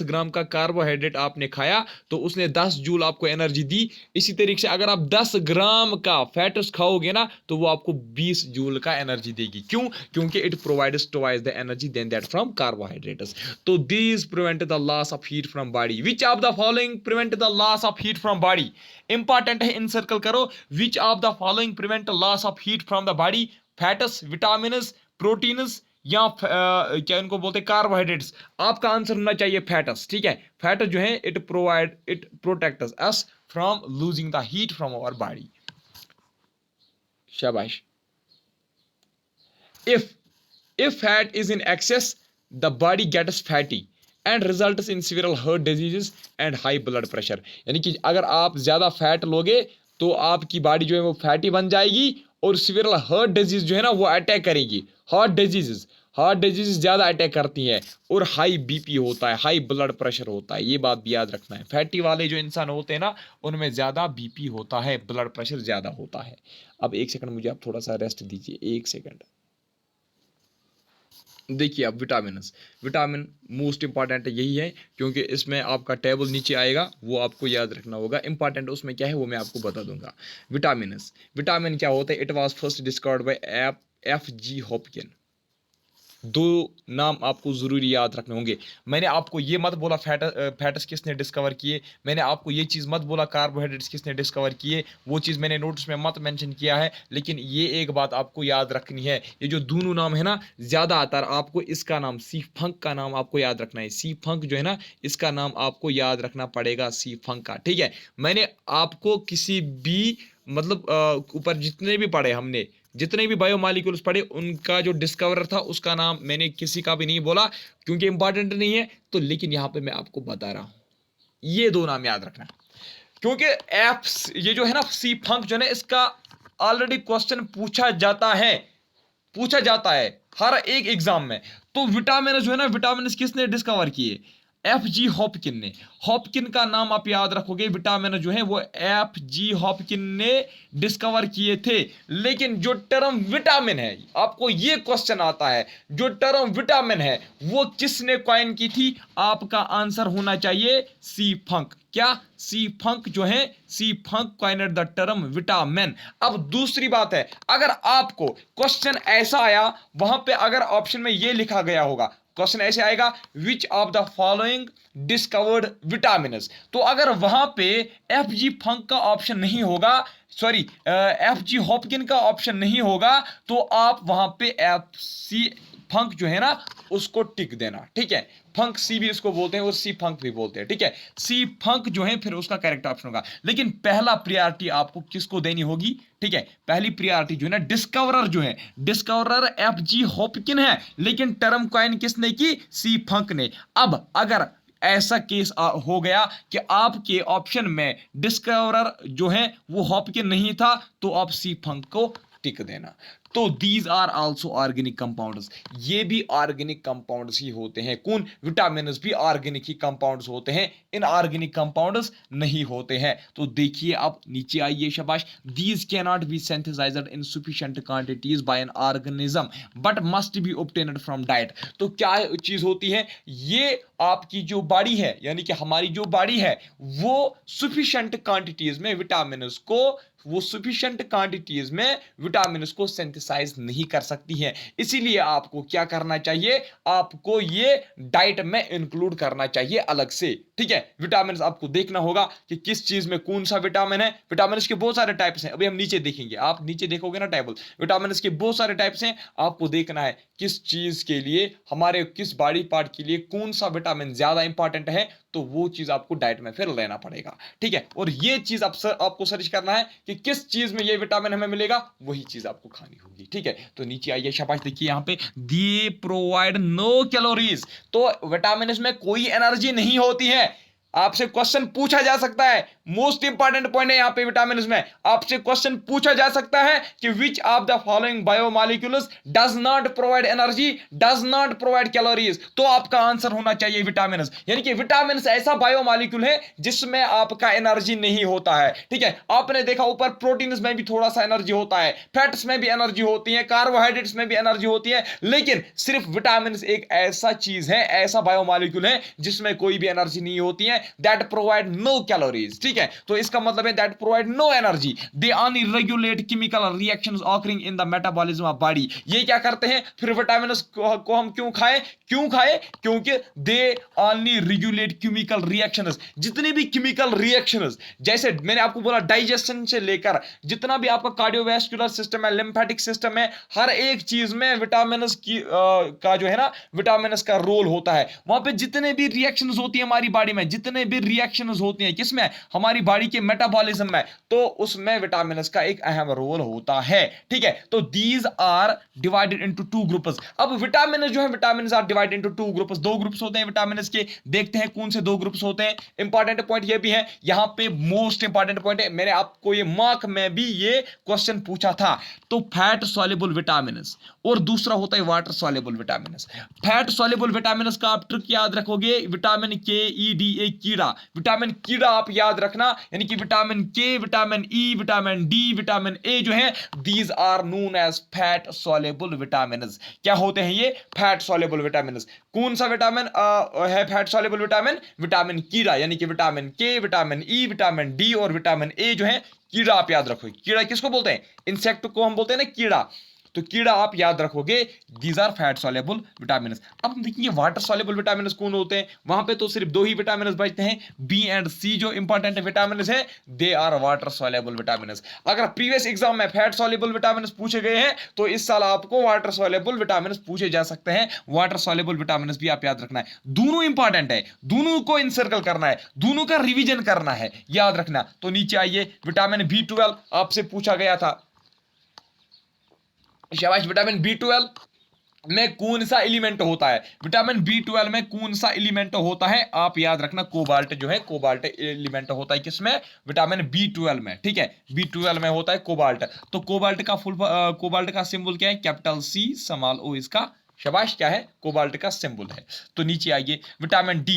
ग्राम का कार्बोहाइड्रेट आपने खाया तो उसने 10 जूल आपको एनर्जी दी। इसी तरीके से अगर आप 10 ग्राम का फैट्स खाओगे ना तो वो आपको 20 जूल का एनर्जी देगी। क्यों? क्योंकि it provides twice the energy than that from carbohydrates. तो these prevent the loss of heat from body. Which of the following prevent the loss of heat from body? Important है, encircle करो। Which of the following prevent loss of heat from the body? Fats, vitamin, proteins या क्या इनको बोलते हैं carbohydrates. आपका answer होना चाहिए फैट्स, ठीक है। फैट जो है it protects us from losing the heat from our body. शाबाश। if fat is in excess, the body gets fatty and results in several heart diseases and high blood pressure। यानी कि अगर आप ज्यादा फैट लोगे तो आपकी बॉडी जो है वो फैटी बन जाएगी और सिविरल हार्ट डिजीज जो है ना वो अटैक करेगी। हार्ट डिजीज ज्यादा अटैक करती हैं और हाई बीपी होता है, हाई ब्लड प्रेशर होता है। ये बात भी याद रखना है, फैटी वाले जो इंसान होते हैं ना उनमें ज्यादा बीपी होता है, ब्लड प्रेशर ज्यादा होता है। अब एक सेकंड मुझे आप थोड़ा सा रेस्ट दीजिए, एक सेकंड। देखिए अब विटामिन मोस्ट इंपॉर्टेंट यही है, क्योंकि इसमें आपका टेबल नीचे आएगा, वो आपको याद रखना होगा। इंपॉर्टेंट उसमें क्या है वो मैं आपको बता दूंगा। विटामिन क्या होता है? It was first discovered by F.G. Hopkin. दो नाम आपको जरूरी याद रखने होंगे। मैंने आपको ये मत बोला फैट्स किसने डिस्कवर किए, मैंने आपको ये चीज़ मत बोला कार्बोहाइड्रेट्स किसने डिस्कवर किए, वो चीज़ मैंने नोट्स में मत मेंशन किया है। लेकिन ये एक बात आपको याद रखनी है, ये जो दोनों नाम है ना, ज़्यादातर आपको इसका नाम सी फंक का नाम आपको याद रखना है। सी फंक जो है ना, इसका नाम आपको याद रखना पड़ेगा, सी फंक का, ठीक है। मैंने आपको किसी भी मतलब ऊपर जितने भी पढ़े हमने, जितने भी बायोमॉलिक्यूल्स पढ़े, उनका जो डिस्कवरर था उसका नाम मैंने किसी का भी नहीं बोला, क्योंकि इंपॉर्टेंट नहीं है। तो लेकिन यहाँ पे मैं आपको बता रहा हूँ, ये दो नाम याद रखना, क्योंकि ये जो है ना सी फंक जो है ना, इसका ऑलरेडी क्वेश्चन पूछा जाता है हर एक एग्जाम में। तो विटामिन जो है ना, विटामिन किसने डिस्कवर किए? F.G. हॉपकिन ने। हॉपकिन का नाम आप याद रखोगे, विटामिन जो है वो F.G. हॉपकिन ने डिस्कवर किए थे। लेकिन जो टर्म विटामिन है, आपको ये क्वेश्चन आता है, जो टर्म विटामिन है वो किसने कॉइन की थी? आपका आंसर होना चाहिए सी फंक। क्या? सी फंक जो है, सी फंक कॉइनड द टर्म विटामिन। अब दूसरी बात है, अगर आपको क्वेश्चन ऐसा आया, वहां पे अगर ऑप्शन में ये लिखा गया होगा, क्वेश्चन ऐसे आएगा, विच of the following discovered vitamins, तो अगर वहां पे F.G. फंक का ऑप्शन नहीं होगा, सॉरी F.G. हॉपकिन का ऑप्शन नहीं होगा, तो आप वहां पे F.C. फंक जो है ना उसको टिक देना, ठीक है। फंक सी भी इसको बोलते हैं और सी फंक भी बोलते हैं, ठीक है। सी फंक जो है फिर उसका करेक्ट ऑप्शन होगा। लेकिन पहला प्रायोरिटी आपको किसको देनी होगी? ठीक है, पहली प्रायोरिटी जो है ना, डिस्कवरर जो है, डिस्कवरर F.G. हॉपकिन है, लेकिन टर्म कॉइन किसने की? सी फंक ने। अब अगर ऐसा केस हो गया कि आपके ऑप्शन में डिस्कवरर जो है वो हॉपकिन नहीं था, तो आप सी फंक को टिक देना। तो these are also organic compounds, ये भी ऑर्गेनिक कंपाउंड्स ही होते हैं। कौन? विटामिन्स भी ऑर्गेनिक ही कंपाउंड्स होते हैं, इनऑर्गेनिक कंपाउंड्स नहीं होते हैं। तो देखिए अब नीचे आइए, शाबाश। These can not be synthesized in sufficient quantities by an organism but must be obtained from diet. तो क्या चीज होती है? ये आपकी जो बॉडी है, यानी कि हमारी जो बॉडी है, वो सफिशिएंट क्वांटिटीज में विटामिन्स को, वो सफिशिएंट क्वांटिटीज में विटामिन्स को सिंथेसाइज नहीं कर सकती है। इसीलिए आपको क्या करना चाहिए? आपको ये डाइट में इंक्लूड करना चाहिए अलग से। ठीक है, विटामिन आपको देखना होगा कि किस चीज में कौन सा विटामिन है। विटामिन के बहुत सारे टाइप्स हैं, अभी हम नीचे देखेंगे, आप नीचे देखोगे ना टेबल, विटामिन के बहुत सारे टाइप्स हैं। आपको देखना है किस चीज के लिए, हमारे किस बॉडी पार्ट के लिए कौन सा विटामिन ज्यादा इंपॉर्टेंट है, तो वो चीज आपको डाइट में फिर लेना पड़ेगा। ठीक है, और ये चीज आपको सर्च करना है कि किस चीज में ये विटामिन हमें मिलेगा, वही चीज आपको खानी होगी। ठीक है, तो नीचे आइए, शाबाश, देखिए यहाँ पे दे प्रोवाइड नो कैलोरीज। तो विटामिन में कोई एनर्जी नहीं होती है। आपसे क्वेश्चन पूछा जा सकता है, मोस्ट इंपॉर्टेंट पॉइंट है यहाँ पे विटामिन में, आपसे क्वेश्चन पूछा जा सकता है कि which of the following biomolecules does not provide energy, does not provide calories. तो आपका आंसर होना चाहिए विटामिन, यानी कि विटामिन ऐसा बायोमॉलिक्यूल है जिसमें आपका एनर्जी नहीं होता है। ठीक है, आपने देखा ऊपर प्रोटीन में भी थोड़ा सा एनर्जी होता है, फैट्स में भी एनर्जी होती है, कार्बोहाइड्रेट्स में भी एनर्जी होती है, लेकिन सिर्फ विटामिन एक ऐसा चीज है, ऐसा बायोमॉलिक्यूल है जिसमें कोई भी एनर्जी नहीं होती है, that provide no calories। ठीक है, तो इसका मतलब है that provide no energy, they only regulate chemical reactions occurring in the metabolism of body। ये क्या करते हैं फिर विटामिन को हम क्यों खाएं, क्योंकि they only regulate chemical reactions। जितनी भी chemical reactions, जैसे मैंने आपको बोला डाइजेशन से लेकर जितना भी आपका कार्डियोवैस्कुलर सिस्टम है, लिम्फेटिक सिस्टम है, हर एक चीज में विटामिन का जो है ना, विटामिन का रोल होता है। वहां पे जितने भी रिएक्शंस होती है हमारी बॉडी में, जितने भी रिएक्शंस होती हैं किसमें, हमारी बॉडी के मेटाबॉलिज्म में, तो उसमें विटामिन का एक अहम रोल होता है। ठीक है, तो these are divided into two groups. अब विटामिन जो है, vitamin are divided into two groups, दो ग्रुप्स होते हैं विटामिन के। देखते हैं कौन से दो ग्रुप्स होते हैं। इंपॉर्टेंट पॉइंट ये भी है यहां पे, मोस्ट इंपॉर्टेंट पॉइंट है, मैंने आपको ये मार्क में भी ये क्वेश्चन पूछा था। तो फैट सॉल्युबल विटामिन और दूसरा होता है water soluble vitamin. Fat soluble vitamin का आप ट्रिक याद रखोगे, विटामिन के ई डी ए, कीड़ा, विटामिन कीड़ा आप याद रखना, यानी कि vitamin K, vitamin E, vitamin D, vitamin A जो है, these are known as fat soluble vitamin. क्या होते हैं ये फैट सॉल्युबल विटामिन? कौन सा विटामिन है फैट सॉल्युबल विटामिन? विटामिन कीड़ा, यानी कि vitamin K, vitamin E, vitamin D और विटामिन ए जो है, कीड़ा आप याद रखोगे। कीड़ा किसको बोलते हैं? इंसेक्ट को हम बोलते हैं ना कीड़ा, तो कीड़ा आप याद रखोगे। These are fat soluble vitamin. अब हम देखेंगे वाटर सॉल्युबल विटामिन कौन होते हैं। वहां पे तो सिर्फ दो ही विटामिन बचते हैं, बी एंड सी जो इंपॉर्टेंट विटामिन है, they are water soluble vitamin. अगर प्रीवियस एग्जाम में फैट सॉल्युबल विटामिन पूछे गए हैं, तो इस साल आपको वाटर सॉल्युबल विटामिन पूछे जा सकते हैं। वाटर सॉल्युबल विटामिन भी आप याद रखना है, दोनों इंपॉर्टेंट है, दोनों को इनसर्कल करना है, दोनों का रिवीजन करना है, याद रखना। तो नीचे आइए, विटामिन B12 आपसे पूछा गया था, शाबाश। विटामिन B12 में कौन सा एलिमेंट होता है? विटामिन B12 में कौन सा एलिमेंट होता है? आप याद रखना, कोबाल्ट जो है, कोबाल्ट एलिमेंट होता है किसमें? विटामिन B12 में। ठीक है, B12 में होता है कोबाल्ट। तो कोबाल्ट का कोबाल्ट का सिंबल क्या है? कैपिटल C स्मॉल O इसका, शाबाश, क्या है? कोबाल्ट का सिंबल है। तो नीचे आइए, विटामिन D,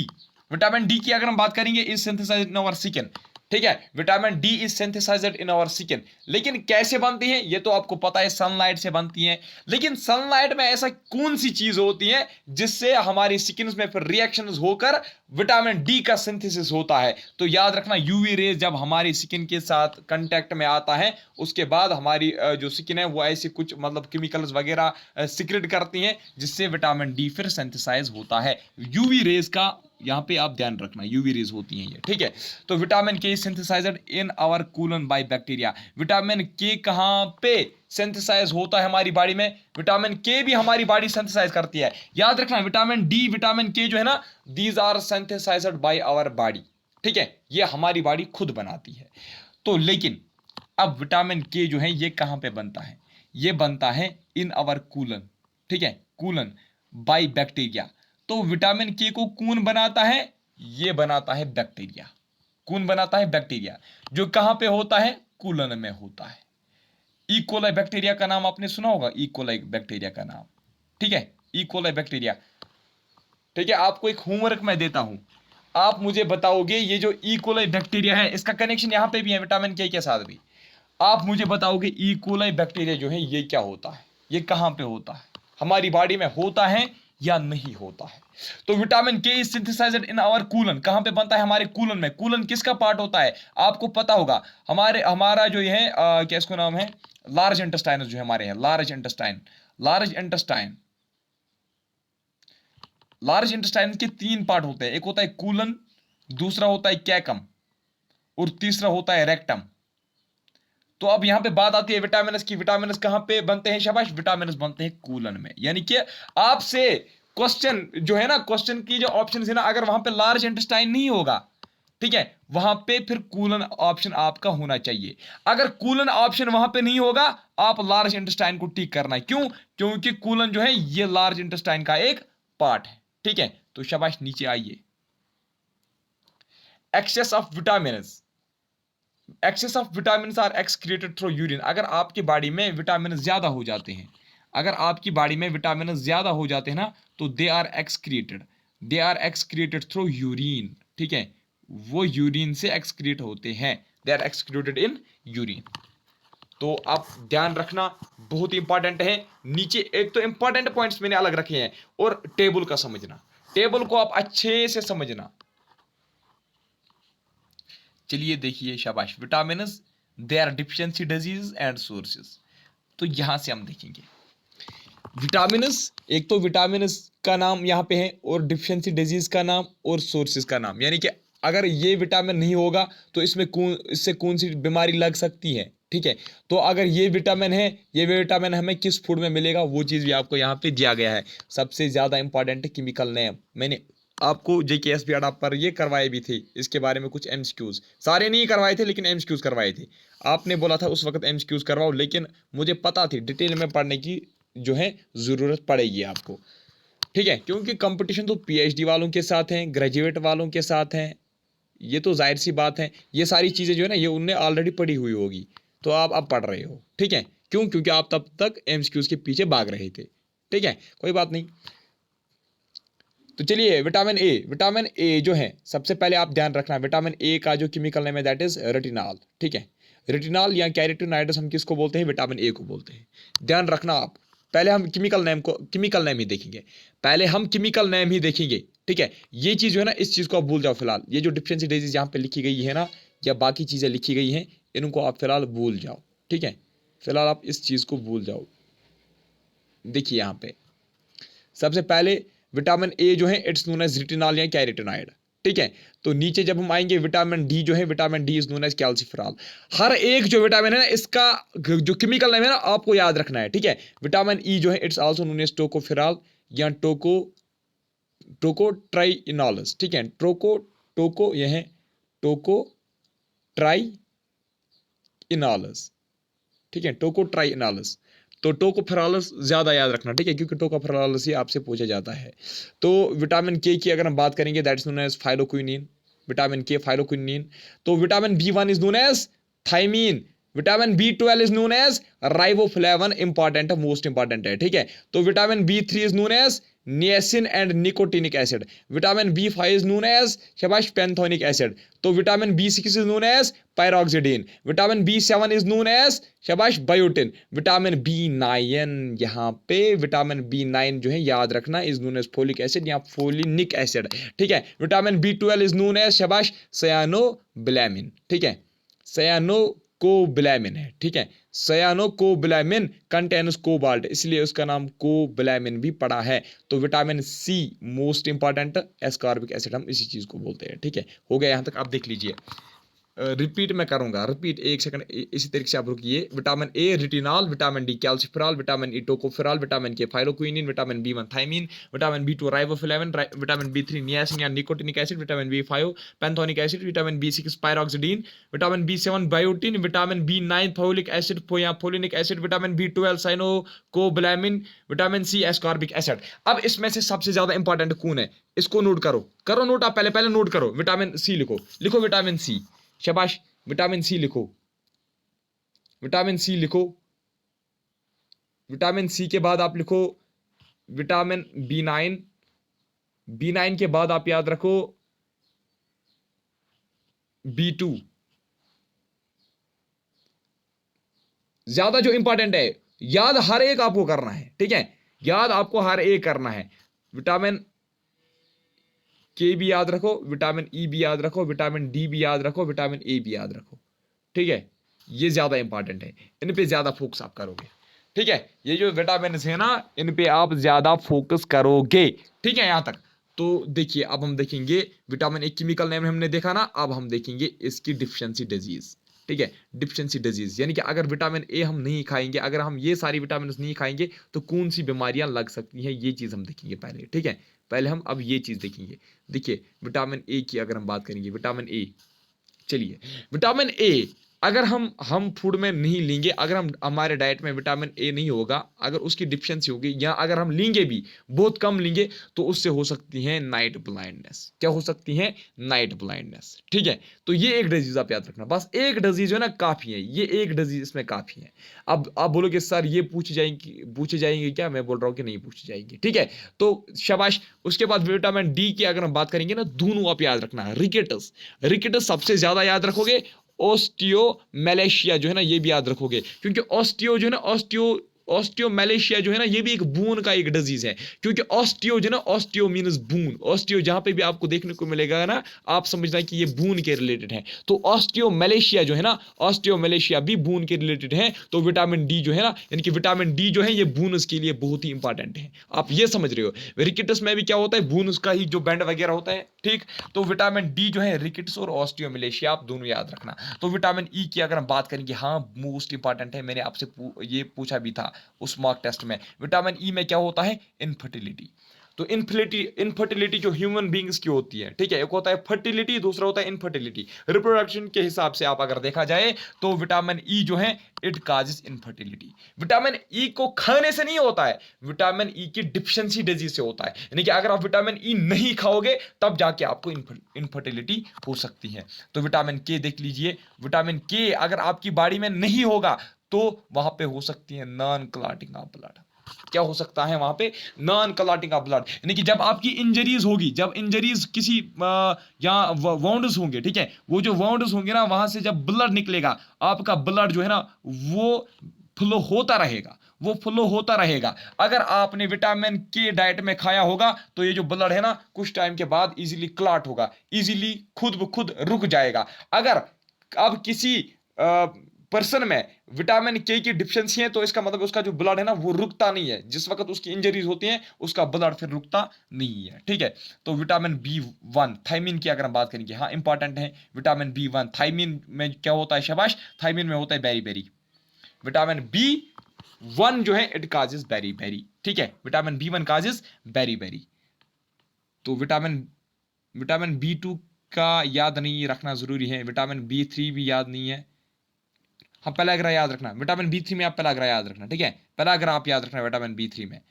विटामिन D की अगर हम बात करेंगे, is synthesized in our skin. ठीक है, vitamin D is synthesized in our skin, लेकिन कैसे बनती है ये तो आपको पता है, सनलाइट से बनती है। लेकिन सनलाइट में ऐसा कौन सी चीज होती है जिससे हमारी स्किन में फिर रिएक्शंस होकर विटामिन डी का सिंथेसिस होता है? तो याद रखना, यूवी रेज जब हमारी स्किन के साथ कांटेक्ट में आता है, उसके बाद हमारी जो स्किन है वो ऐसे कुछ मतलब केमिकल्स वगैरह सिक्रेट करती हैं, जिससे विटामिन डी फिर सिंथेसाइज होता है। यूवी रेज का यहाँ पे आप ध्यान रखना, यूवी रेज होती हैं ये। ठीक है, तो vitamin K synthesized in our colon by bacteria. Vitamin K कहाँ पे सिंथेसाइज होता है हमारी बॉडी में? विटामिन के भी हमारी बॉडी सिंथेसाइज करती है। याद रखना, विटामिन डी, विटामिन के जो है ना, these are synthesized by our body. ठीक है, ये हमारी बॉडी खुद बनाती है। तो लेकिन अब विटामिन के जो है ये कहाँ पे बनता है? ये बनता है इन आवर कूलन। ठीक है, कूलन बाय बैक्टीरिया। तो विटामिन के को कौन बनाता है? ये बनाता है बैक्टीरिया। कौन बनाता है? बैक्टीरिया, जो कहां पे होता है? कूलन में होता है। इकोलाई बैक्टीरिया का नाम आपने सुना होगा, इकोलाई बैक्टीरिया का नाम। ठीक है, इकोलाई बैक्टीरिया। ठीक है, आपको एक होमवर्क मैं देता हूं, आप मुझे बताओगे ये जो इकोलाई बैक्टीरिया है, इसका कनेक्शन यहां पे भी है विटामिन के साथ भी। आप मुझे बताओगे इकोलाई बैक्टीरिया जो है ये क्या होता है, ये कहां पे होता है, हमारी बॉडी में होता है या नहीं होता है? तो vitamin K is synthesized in our colon. कहां पे बनता है? हमारे कूलन में। कूलन किसका पार्ट होता है? आपको पता होगा, हमारा जो ये है क्या इसको नाम है, लार्ज इंटेस्टाइन जो है हमारे हैं, large intestine. Large intestine, large intestine के तीन पार्ट होते हैं, एक होता है कूलन, दूसरा होता है कैकम और तीसरा होता है रेक्टम। तो अब यहां पे बात आती है विटामिन की। विटामिन कहां पे बनते हैं? शाबाश, विटामिन बनते हैं कूलन में। यानी कि आपसे क्वेश्चन जो है ना, क्वेश्चन की जो ऑप्शन है ना, अगर वहां पे लार्ज इंटेस्टाइन नहीं होगा, ठीक है, वहां पे फिर कूलन ऑप्शन आपका होना चाहिए। अगर कूलन ऑप्शन वहां पे नहीं होगा, आप लार्ज इंटेस्टाइन को टिक करना है। क्यों? क्योंकि कूलन जो है ये लार्ज इंटेस्टाइन का एक पार्ट है। ठीक है, तो शाबाश, नीचे आइए। Excess of vitamin, excess of vitamin are excreted through urine. अगर आपकी बॉडी में विटामिन ज्यादा हो जाते हैं, अगर आपकी बॉडी में विटामिन ज्यादा हो जाते हैं ना, तो they are excreted through urine. ठीक है, वो यूरिन से एक्सक्रीट होते हैं, they are excreted in urine. तो आप ध्यान रखना, बहुत इंपॉर्टेंट है। नीचे एक तो इंपॉर्टेंट पॉइंट्स मैंने अलग रखे हैं, और टेबल का समझना, टेबल को आप अच्छे से समझना। चलिए देखिए, शाबाश, vitamin they are deficiency disease and sources. तो यहां से हम देखेंगे विटामिन, एक तो विटामिन का नाम यहाँ पे है, और डिफिशियंसी डिजीज का नाम, और सोर्सेज का नाम। यानी कि अगर ये विटामिन नहीं होगा तो इससे कौन सी बीमारी लग सकती है। ठीक है, तो अगर ये विटामिन है, ये विटामिन हमें किस फूड में मिलेगा, वो चीज़ भी आपको यहाँ पे दिया गया है। सबसे ज़्यादा इंपॉर्टेंट केमिकल नेम, मैंने आपको JKSP अडा पर ये करवाए भी थे, इसके बारे में कुछ MCQs, सारे नहीं करवाए थे लेकिन MCQs करवाए थे। आपने बोला था उस वक्त MCQs करवाओ, लेकिन मुझे पता थी डिटेल में पढ़ने की जो है ज़रूरत पड़ेगी आपको। ठीक है, क्योंकि कंपटीशन तो PhD वालों के साथ हैं, ग्रेजुएट वालों के साथ हैं, ये तो जाहिर सी बात है। ये सारी चीज़ें जो है ना, ये उनने ऑलरेडी पढ़ी हुई होगी, तो आप अब पढ़ रहे हो। ठीक है, क्यों? क्योंकि आप तब तक MCQs के पीछे भाग रहे थे। ठीक है, कोई बात नहीं। तो चलिए, विटामिन ए जो है, सबसे पहले आप ध्यान रखना, विटामिन ए का जो केमिकल नेम है दैट इज रेटिनॉल। ठीक है, रेटिनॉल या कैरोटीनॉइड्स हम किसको बोलते हैं? विटामिन ए को बोलते हैं। ध्यान रखना आप, पहले हम केमिकल नेम ही देखेंगे, पहले हम केमिकल नेम ही देखेंगे। ठीक है, ये चीज़ जो है ना, इस चीज़ को आप भूल जाओ फिलहाल। ये जो डिफिशियंसी डिजीज यहाँ पे लिखी गई है ना, या बाकी चीज़ें लिखी गई हैं, इनको आप फिलहाल भूल जाओ। ठीक है, फिलहाल आप इस चीज़ को भूल जाओ। देखिए यहाँ पे सबसे पहले विटामिन ए जो है इट्स नोन एज रेटिनॉल या कैरोटीनॉइड। ठीक है, तो नीचे जब हम आएंगे, विटामिन डी जो है, vitamin D is known as calciferol. हर एक जो विटामिन है ना, इसका जो केमिकल नेम है ना, आपको याद रखना है। ठीक है, विटामिन ई जो है it's also known as tocopherol या टोकोट्राइइनॉलस। ठीक है, टोको यह है टोकोट्राइइनॉलस। ठीक है, टोकोट्राइइनॉलस। तो टोकोफेरॉलस ज़्यादा याद रखना। ठीक है, क्योंकि टोकोफेरॉलस ही आपसे पूछा जाता है। तो विटामिन के की अगर हम बात करेंगे, that is known as phylloquinone, vitamin K phylloquinone. तो vitamin B1 is known as thiamine, vitamin B12 is known as riboflavin. Important है, मोस्ट इंपॉर्टेंट है। ठीक है, तो vitamin B3 is known as niacin and nicotinic acid. Vitamin B5 is known as शाबाश pantothenic acid. तो vitamin B6 is known as pyridoxine. Vitamin B7 is known as शाबाश biotin. Vitamin B9, यहाँ पे vitamin B9 जो है याद रखना, is known as folic acid या फोलिनिक एसिड। ठीक है, vitamin B12 is known as शाबाश सयानोबिलामिन। ठीक है, सयानोकोबिलामिन है। ठीक है, सयानोकोबिलामिन कंटेन्स कोबाल्ट, इसलिए उसका नाम कोबिलामिन भी पड़ा है। तो vitamin C most important ascorbic acid, हम इसी चीज को बोलते हैं। ठीक है, हो गया यहाँ तक। आप देख लीजिए, रिपीट मैं करूंगा, रिपीट एक सेकंड इसी तरीके से आप रुकिए। Vitamin A retinol, vitamin D calciferol, vitamin E tocopherol, vitamin K phylloquinone, vitamin B1 thiamine, vitamin B2 riboflavin, vitamin B3 niacin या nicotinic acid, vitamin B5 pantothenic acid, vitamin B6 pyridoxine, vitamin B7 biotin, vitamin B9 folic acid या folinic acid, vitamin B12 cyanocobalamin, vitamin C ascorbic acid. अब इसमें से सबसे ज्यादा important कौन है? इसको नोट करो नोट। आप पहले नोट करो, विटामिन C लिखो विटामिन C। शाबाश, विटामिन C लिखो, विटामिन C लिखो। विटामिन C के बाद आप लिखो विटामिन B9, B9 के बाद आप याद रखो B2। ज्यादा जो इंपॉर्टेंट है, याद हर एक आपको करना है। ठीक है, याद आपको हर एक करना है। विटामिन के भी याद रखो, विटामिन ई भी याद रखो, विटामिन डी भी याद रखो, विटामिन ए भी याद रखो। ठीक है, ये ज्यादा इंपॉर्टेंट है, इन पे ज्यादा फोकस आप करोगे। ठीक है, ये जो विटामिन है ना, इन पे आप ज्यादा फोकस करोगे। ठीक है, यहां तक। तो देखिए अब हम देखेंगे विटामिन ए केमिकल नेम हमने देखा ना, अब हम देखेंगे इसकी डिफिशियंसी डिजीज। ठीक है, डिफिशियंसी डिजीज यानी कि अगर विटामिन ए हम नहीं खाएंगे, अगर हम ये सारी विटामिन नहीं खाएंगे तो कौन सी बीमारियां लग सकती हैं, ये चीज हम देखेंगे पहले। ठीक है, पहले हम अब ये चीज देखेंगे। देखिए विटामिन ए की अगर हम बात करेंगे, विटामिन ए, चलिए विटामिन ए अगर हम फूड में नहीं लेंगे, अगर हम हमारे डाइट में विटामिन ए नहीं होगा, अगर उसकी डिफिशियंसी होगी या अगर हम लेंगे भी बहुत कम लेंगे तो उससे हो सकती है नाइट ब्लाइंडनेस। क्या हो सकती है? Night blindness. ठीक है, तो ये एक डिजीज आप याद रखना, बस एक डिजीज जो है ना काफी है, ये एक डिजीज इसमें काफी है। अब आप बोलोगे सर ये पूछे जाएंगे क्या? मैं बोल रहा हूँ कि नहीं पूछे जाएंगे। ठीक है, तो शाबाश। उसके बाद विटामिन डी की अगर हम बात करेंगे ना, दोनों आप याद रखना। रिकेटस, रिकेटस सबसे ज्यादा याद रखोगे। ऑस्टियो मलेशिया जो है ना, ये भी याद रखोगे, क्योंकि ऑस्टियो जो है ना, ऑस्टियो मलेशिया जो है ना, ये भी एक बून का एक डिजीज है। क्योंकि ऑस्टियो जो है ना, ऑस्टियो मींस बून, ऑस्टियो जहां पे भी आपको देखने को मिलेगा ना, आप समझना कि ये बून के रिलेटेड है। तो ऑस्टियो मलेशिया जो है ना, ऑस्टियो मलेशिया भी बून के रिलेटेड है। तो विटामिन डी जो है ना, यानी कि विटामिन डी जो है ये बूनस के लिए बहुत ही इंपॉर्टेंट है। आप ये समझ रहे हो। रिकेटस में भी क्या होता है? बूनस का ही जो बैंड वगैरह होता है। ठीक, तो विटामिन डी जो है रिकेट्स और ऑस्टियो मलेशिया आप दोनों याद रखना। तो विटामिन ई की अगर हम बात करेंगे, हाँ मोस्ट इंपॉर्टेंट है, मैंने आपसे ये पूछा भी था उस मॉक टेस्ट में। विटामिन ई में क्या होता है? इनफर्टिलिटी। तो इनफर्टिलिटी जो ह्यूमन बींग्स की होती है, ठीक है, एक होता है फर्टिलिटी, दूसरा होता है इनफर्टिलिटी। रिप्रोडक्शन के हिसाब से आप अगर देखा जाए तो विटामिन ई जो है it causes infertility. Vitamin E को खाने से नहीं होता है, विटामिन ई की डिफिशियंसी डिजीज से होता है। यानी कि अगर आप विटामिन ई नहीं खाओगे तब जाके आपको इनफर्टिलिटी हो सकती है। तो विटामिन के देख लीजिए, विटामिन के अगर आपकी बॉडी में नहीं होगा तो वहां पे हो सकती है नॉन क्लॉटिंग ऑफ ब्लड। क्या हो सकता है वहां पे? Non clotting of blood. यानी कि जब आपकी इंजरीज होगी, जब इंजरीज किसी या वाउंड्स होंगे, ठीक है, वो जो वाउंड्स होंगे ना, वहां से जब ब्लड निकलेगा, आपका ब्लड जो है ना वो फ्लो होता रहेगा, वो फ्लो होता रहेगा। अगर आपने विटामिन के डाइट में खाया होगा तो ये जो ब्लड है ना, कुछ टाइम के बाद इजीली क्लॉट होगा, इजीली खुद ब खुद रुक जाएगा। अगर अब किसी पर्सन में विटामिन के की डिफिशियंसी है तो इसका मतलब उसका जो ब्लड है ना वो रुकता नहीं है, जिस वक्त उसकी इंजरीज होती हैं उसका ब्लड फिर रुकता नहीं है। ठीक है, तो विटामिन बी वन, थायमिन की अगर हम बात करेंगे, हाँ इंपॉर्टेंट है विटामिन बी वन। थायमिन में क्या होता है? शाबाश, थायमिन में होता है beri beri. Vitamin B one जो है इट काजेस बेरी बेरी। ठीक है, vitamin B one causes beri beri. तो विटामिन विटामिन बी टू का याद नहीं रखना जरूरी है, विटामिन बी थ्री भी याद नहीं है। हाँ पहला ग्रह याद रखना, विटामिन बी थ्री में आप पहला ग्रह याद रखना। ठीक है, पहला ग्रह आप याद रखना विटामिन बी थ्री में।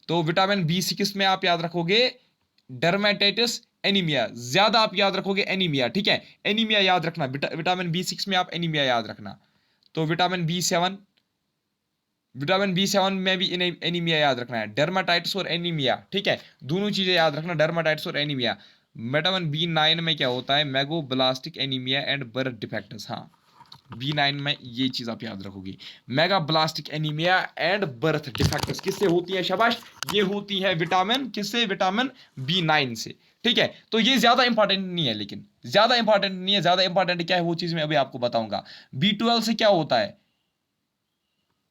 तो विटामिन बी सिक्स में आप याद रखोगे डर्मेटाइटिस एनीमिया, ज्यादा आप याद रखोगे एनीमिया। ठीक है, एनीमिया याद रखना, विटामिन बी सिक्स में आप एनीमिया याद रखना। तो vitamin B seven, vitamin B seven में भी एनीमिया याद रखना है, डर्माटाइटिस और एनीमिया। ठीक है, दोनों चीजें याद रखना, डर्माटाइटिस और एनीमिया। विटामिन बी नाइन में क्या होता है? मेगाब्लास्टिक एनीमिया एंड बर्थ डिफेक्ट्स। हाँ, बी नाइन में ये चीज आप याद रखोगे, मेगाब्लास्टिक एनीमिया एंड बर्थ डिफेक्ट्स किससे होती है? शाबाश, ये होती है विटामिन किससे? विटामिन बी नाइन से। ठीक है, तो ये ज्यादा इंपॉर्टेंट नहीं है, लेकिन ज्यादा इंपॉर्टेंट नहीं है। ज्यादा इंपॉर्टेंट क्या है वो चीज मैं अभी आपको बताऊंगा। बी ट्वेल्व से क्या होता है?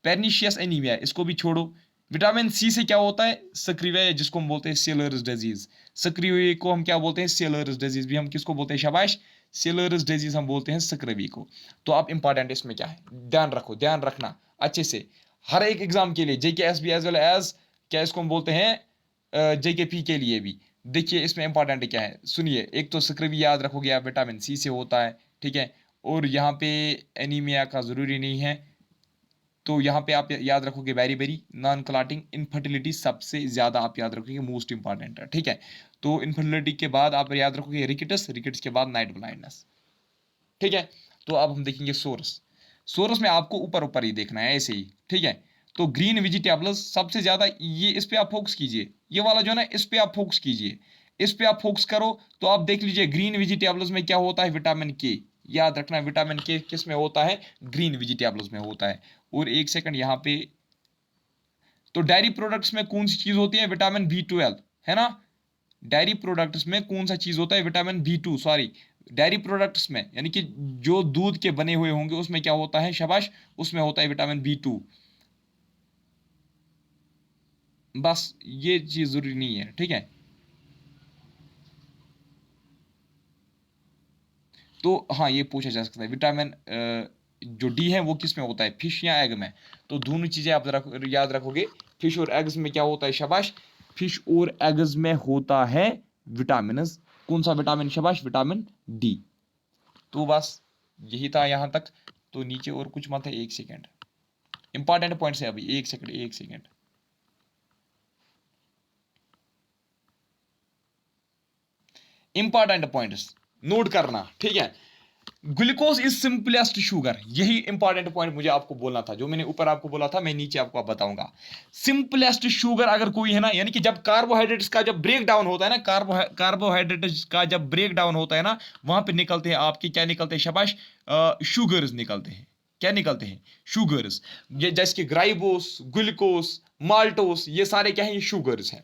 पेर्निशियस एनीमिया, इसको भी छोड़ो। विटामिन सी से क्या होता है? सक्रिय, जिसको हम बोलते हैं सेलर्स डिजीज। सक्रिय को हम क्या बोलते हैं? सेलर्स डिजीज भी हम किसको बोलते हैं? शाबाश, सेलर्स डिजीज हम बोलते हैं सक्रिय को। तो आप इंपॉर्टेंट इसमें क्या है ध्यान रखो, ध्यान रखना अच्छे से, हर एक एग्जाम के लिए, JK S B as well as क्या इसको हम बोलते हैं जेके पी के लिए भी। देखिए इसमें इंपॉर्टेंट क्या है, सुनिए। एक तो सक्रिय याद रखोगे आप, विटामिन सी से होता है। ठीक है, और यहाँ पे एनीमिया का जरूरी नहीं है, तो यहाँ पे आप याद रखोगे beri beri, non clotting, infertility सबसे ज्यादा आप याद रखोगे, मोस्ट इंपॉर्टेंट है। ठीक है, तो इनफर्टिलिटी के बाद आप याद रखोगे रिकेटस, रिकेटस के बाद नाइट ब्लाइंडनेस। ठीक है, तो अब हम देखेंगे सोरस। सोरस में आपको ऊपर ऊपर ही देखना है ऐसे ही। ठीक है, तो ग्रीन वेजिटेबल्स सबसे ज्यादा, ये इस पे आप फोकस कीजिए, ये वाला जो है ना इस पे आप फोकस कीजिए, इस पे आप फोकस करो तो आप देख लीजिए ग्रीन वेजिटेबल्स में क्या होता है? विटामिन के। याद रखना विटामिन के किस में होता है? ग्रीन वेजिटेबल्स में होता है। और एक सेकंड यहाँ पे, तो डायरी प्रोडक्ट्स में कौन सी चीज होती है? विटामिन बी ट्वेल्व, है ना। डायरी प्रोडक्ट्स में कौन सा चीज होता है? Vitamin B two, sorry, dairy products में यानी कि जो दूध के बने हुए होंगे उसमें क्या होता है? शाबाश, उसमें होता है विटामिन बी टू। बस ये चीज जरूरी नहीं है, ठीक है। तो हाँ, ये पूछा जा सकता है विटामिन जो डी है वो किस में होता है, फिश या एग में। तो दोनों चीजें आप याद रखोगे, फिश और एग्स में क्या होता है, शाबाश, फिश और एग्स में होता है विटामिन। कौन सा विटामिन, शाबाश, विटामिन डी। तो बस यही था यहां तक। तो नीचे और कुछ मत है, एक सेकेंड, इंपॉर्टेंट पॉइंट्स है अभी, एक सेकेंड एक सेकेंड। इंपॉर्टेंट पॉइंट्स नोट करना, ठीक है। ग्लूकोज इज सिंपलेस्ट शुगर, यही इंपॉर्टेंट पॉइंट मुझे आपको बोलना था, जो मैंने ऊपर आपको बोला था मैं नीचे आपको अब बताऊंगा। सिंपलेस्ट शुगर अगर कोई है ना, यानी कि जब कार्बोहाइड्रेट्स का जब ब्रेक डाउन होता है ना, कार्बोहाइड्रेट्स का जब ब्रेक डाउन होता है ना, वहां पे निकलते हैं आपके क्या निकलते हैं, शाबाश, शुगर्स निकलते हैं। क्या निकलते हैं, शुगर्स। ये जैसे कि ग्राइबोस, ग्लूकोस, माल्टोस, ये सारे क्या है, ये शुगर्स हैं।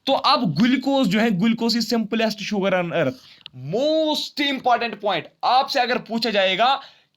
तो अब ग्लूकोज जो है, glucose is simplest sugar on earth. Most important point आपसे अगर पूछा जाएगा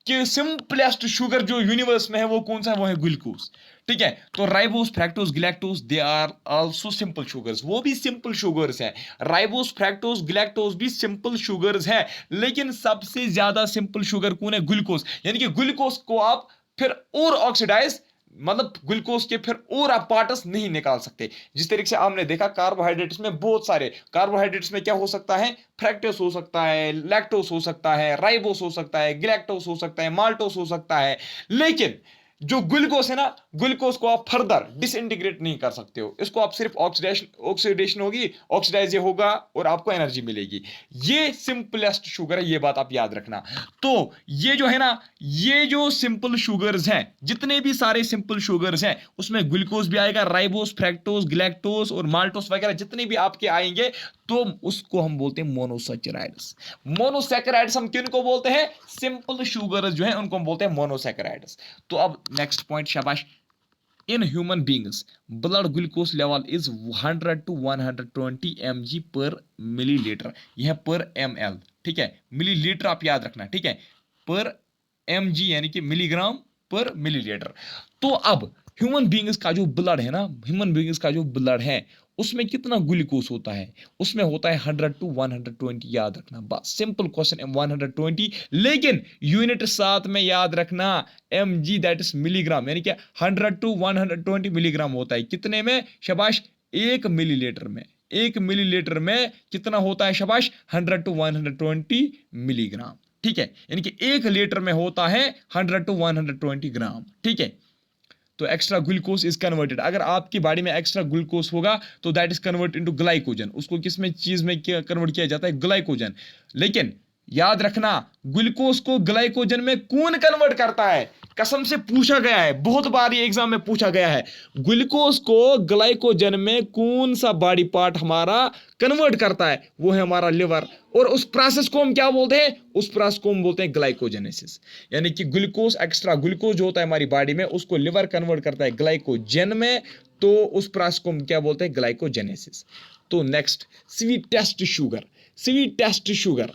कि सिंपलेस्ट शुगर जो यूनिवर्स में है वो कौन सा है, वो है ग्लूकोज, ठीक है। तो ribose, fructose, galactose, they are also simple sugars, वो भी सिंपल शुगर्स है। राइबोस, फ्रैक्टोज, गैलेक्टोज भी सिंपल शुगर्स है, लेकिन सबसे ज्यादा सिंपल शुगर कौन है, ग्लूकोज। यानी कि ग्लूकोज को आप फिर और ऑक्सीडाइज, मतलब ग्लूकोज के फिर और आप पार्ट्स नहीं निकाल सकते। जिस तरीके से आपने देखा कार्बोहाइड्रेट्स में बहुत सारे कार्बोहाइड्रेट्स में क्या हो सकता है, फ्रैक्टोस हो सकता है, लैक्टोस हो सकता है, राइबोस हो सकता है, गैलेक्टोस हो सकता है, माल्टोस हो सकता है। लेकिन जो ग्लूकोज है ना, ग्लूकोज को आप फर्दर डिसइंटीग्रेट नहीं कर सकते हो, इसको आप सिर्फ ऑक्सीडेशन ऑक्सीडेशन होगी, ऑक्सीडाइज होगा और आपको एनर्जी मिलेगी। ये सिंपलेस्ट शुगर है, ये बात आप याद रखना। तो ये जो है ना, ये जो सिंपल शुगर्स हैं, जितने भी सारे सिंपल शुगर्स हैं, उसमें ग्लूकोज भी आएगा, राइबोस, फ्रैक्टोज, गैलेक्टोज और माल्टोस वगैरह जितने भी आपके आएंगे, तो उसको हम बोलते हैं मोनोसैकेराइड्स। मोनोसैकेराइड्स हम किन को बोलते हैं, सिंपल शुगर्स जो है उनको हम बोलते हैं मोनोसैकेराइड्स। तो अब नेक्स्ट पॉइंट, शाबाश। In human beings blood glucose level is 100 to 120 mg पर मिलीलीटर, यह पर ml, ठीक है। मिलीलीटर आप याद रखना, ठीक है, पर mg यानी कि मिलीग्राम पर मिलीलीटर। तो अब ह्यूमन बींग्स का जो ब्लड है ना, ह्यूमन बींग्स का जो ब्लड है उसमें कितना ग्लूकोज होता है, उसमें होता है 100 to 120, याद रखना, बस सिंपल क्वेश्चन है, 120। लेकिन यूनिट साथ में याद रखना, mg दैट इज मिलीग्राम, यानी कि 100 to 120 मिलीग्राम होता है कितने में, शाबाश, एक मिलीलीटर में। एक मिलीलीटर में कितना होता है, शाबाश, 100 to 120 मिलीग्राम, ठीक है। यानी कि एक लीटर में होता है 100 to 120 ग्राम, ठीक है। तो एक्स्ट्रा ग्लूकोज इज कन्वर्टेड, अगर आपकी बॉडी में एक्स्ट्रा ग्लूकोज होगा तो that is convert into glycogen, उसको किस में, चीज में कन्वर्ट किया जाता है, ग्लाइकोजन। लेकिन याद रखना, ग्लूकोज को ग्लाइकोजन में कौन कन्वर्ट करता है, कसम से पूछा गया है, बहुत बार ये एग्जाम में पूछा गया है, ग्लूकोज को ग्लाइकोजन में कौन सा बॉडी पार्ट हमारा कन्वर्ट करता है, वो है हमारा लिवर। और उस प्रोसेस को हम क्या बोलते हैं, उस प्रोसेस को हम बोलते हैं ग्लाइकोजेनेसिस। यानी कि ग्लूकोज, एक्स्ट्रा ग्लूकोज जो होता है हमारी बॉडी में, उसको लिवर कन्वर्ट करता है ग्लाइकोजन में, तो उस प्रोसेस को हम क्या बोलते हैं, ग्लाइकोजेनेसिस। तो next, sweetest sugar, sweetest sugar,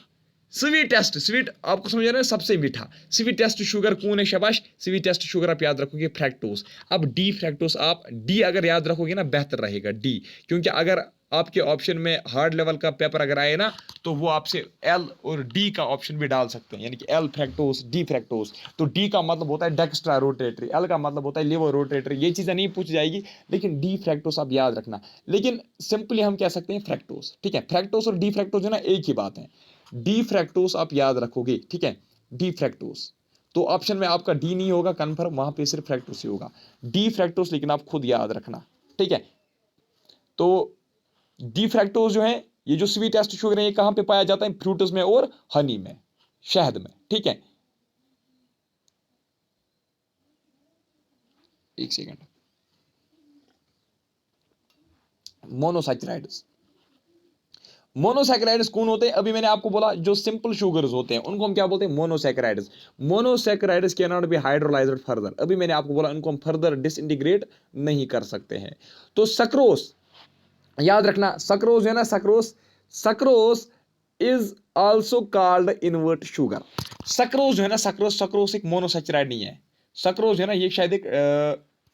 sweetest, sweet आपको समझ रहे हैं, सबसे मीठा, स्वीटेस्ट शुगर कौन है, शाबाश, स्वीटेस्ट शुगर आप याद रखोगे फ्रैक्टोज। अब डी फ्रैक्टोज, आप डी अगर याद रखोगे ना बेहतर रहेगा, डी, क्योंकि अगर आपके ऑप्शन में हार्ड लेवल का पेपर अगर आए ना, तो वो आपसे एल और डी का ऑप्शन भी डाल सकते हैं, यानी कि एल फ्रैक्टोज, डी फ्रैक्टोज। तो डी का मतलब होता है डेक्स्ट्रा रोटेटरी, एल का मतलब होता है लिवर रोटेटरी, ये चीजें नहीं पूछ जाएगी, लेकिन डी फ्रैक्टोज आप याद रखना। लेकिन सिंपली हम कह सकते हैं फ्रैक्टोज, ठीक है। फ्रैक्टोज और डी फ्रैक्टोज है ना, एक ही बात है। डी फ्रैक्टोज आप याद रखोगे, ठीक है, डी फ्रैक्टोज। तो ऑप्शन में आपका डी नहीं होगा कन्फर्म, वहां पे सिर्फ फ्रैक्टोज ही होगा, डी फ्रैक्टोज, लेकिन आप खुद याद रखना, ठीक है। तो डी फ्रैक्टोज जो है, ये जो स्वीटेस्ट शुगर है, ये कहां पे पाया जाता है, फ्रूट्स में और हनी में, शहद में, ठीक है। एक सेकेंड, मोनोसैकेराइड्स, मोनोसैकेराइड्स कौन होते हैं, अभी मैंने आपको बोला जो सिंपल शुगर्स होते हैं उनको हम क्या बोलते हैं, monosaccharides. Monosaccharides can not B hydrolysed further, अभी मैंने आपको बोला इनको हम फर्दर डिसइंटीग्रेट नहीं कर सकते हैं। तो सक्रोस याद रखना, सक्रोज है ना, sucrose, sucrose is also called invert sugar. Sucrose है ना, सक्रोस, सक्रोस एक मोनोसैकेराइड नहीं है, सक्रोज है ना, ये शायद एक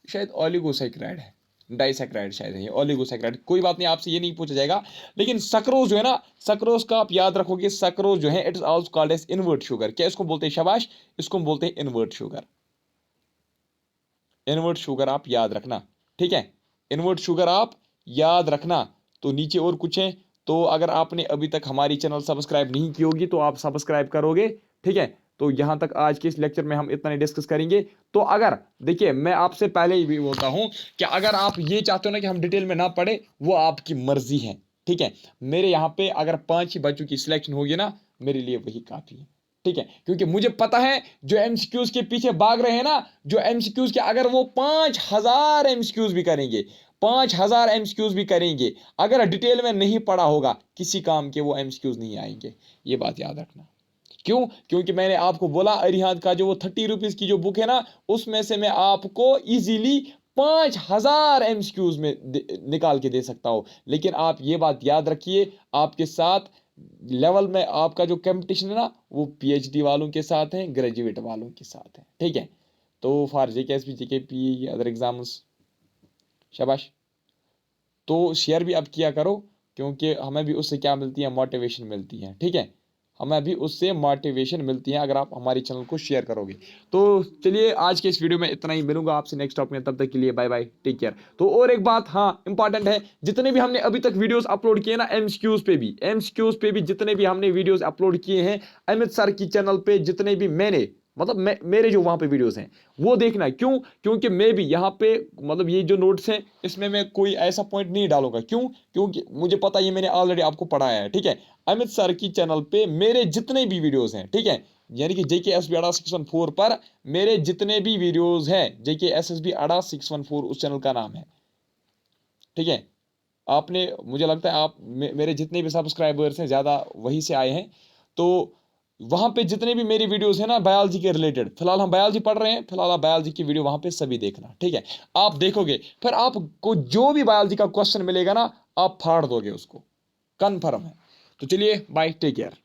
शायद ऑलिगोसैकेराइड है, डाइसैक्राइड शायद है, ओलिगोसैक्राइड, कोई बात नहीं, आपसे ये नहीं पूछा जाएगा। लेकिन सक्रोज जो है ना, सक्रोज का आप याद रखोगे, सक्रोज जो है it is also called as invert sugar. क्या इसको बोलते हैं? शाबाश, इसको बोलते हैं इनवर्ट शुगर। इनवर्ट शुगर आप याद रखना, ठीक है, इनवर्ट शुगर आप याद रखना। तो नीचे और कुछ है, तो अगर आपने अभी तक हमारी चैनल सब्सक्राइब नहीं की होगी तो आप सब्सक्राइब करोगे, ठीक है। तो यहां तक आज के इस लेक्चर में हम इतना ही डिस्कस करेंगे। तो अगर देखिए, मैं आपसे पहले ही भी बोलता हूं कि अगर आप ये चाहते हो ना कि हम डिटेल में ना पढ़े, वो आपकी मर्जी है, ठीक है। मेरे यहाँ पे अगर 5 ही बच्चों की सिलेक्शन होगी ना, मेरे लिए वही काफी है, ठीक है। क्योंकि मुझे पता है जो एमसीक्यूज के पीछे भाग रहे हैं ना, जो एमसीक्यूज के अगर वो 5000 एमसीक्यूज भी करेंगे, 5000 एमसीक्यूज भी करेंगे, अगर डिटेल में नहीं पढ़ा होगा, किसी काम के वो एमसीक्यूज नहीं आएंगे। ये बात याद रखना। क्यों? क्योंकि मैंने आपको बोला अरिहंत का जो वो 30 रुपीज की जो बुक है ना, उसमें से मैं आपको इजीली 5000 एमसीक्यूज में निकाल के दे सकता हूं। लेकिन आप ये बात याद रखिए, आपके साथ लेवल में आपका जो कंपटीशन है ना, वो पीएचडी वालों के साथ है, ग्रेजुएट वालों के साथ है, ठीक है। तो फॉर जेकेएसपी, जेकेपी, अदर एग्जाम्स, शाबाश। तो शेयर भी अब किया करो, क्योंकि हमें भी उससे क्या मिलती है? मोटिवेशन मिलती है, ठीक है। हमें भी उससे मोटिवेशन मिलती है अगर आप हमारी चैनल को शेयर करोगे। तो चलिए, आज के इस वीडियो में इतना ही, मिलूंगा आपसे नेक्स्ट टॉपिक में, तब तक के लिए बाय बाय, टेक केयर। तो और एक बात, हाँ इंपॉर्टेंट है, जितने भी हमने अभी तक वीडियोस अपलोड किए ना एमसीक्यूज पे भी जितने भी हमने वीडियोस अपलोड किए हैं अमित सर की चैनल पे, जितने भी मैंने मतलब मेरे जो वहां पे वीडियोस हैं वो देखना। क्यों? क्योंकि मैं भी यहाँ पे मतलब ये जो नोट्स हैं इसमें मैं कोई ऐसा पॉइंट नहीं डालूंगा। क्यों? क्योंकि मुझे पता है, ये मैंने ऑलरेडी आपको पढ़ाया है, ठीक है। अमित सर की चैनल पे मेरे जितने भी वीडियोस हैं, ठीक है, यानी कि जेके एस बी अड़ा 614 पर मेरे जितने भी वीडियोस हैं, जेके एस एस बी अड़ा 614 उस चैनल का नाम है, ठीक है। आपने, मुझे लगता है आप मेरे जितने भी सब्सक्राइबर्स हैं ज्यादा वहीं से आए हैं। तो वहां पे जितने भी मेरी वीडियोस हैं ना बायोलॉजी के रिलेटेड, फिलहाल हम बायोलॉजी पढ़ रहे हैं, फिलहाल आप बायोलॉजी की वीडियो वहां पे सभी देखना, ठीक है। आप देखोगे, फिर आपको जो भी बायोलॉजी का क्वेश्चन मिलेगा ना, आप फाड़ दोगे उसको, कन्फर्म है। तो चलिए, बाय, टेक केयर।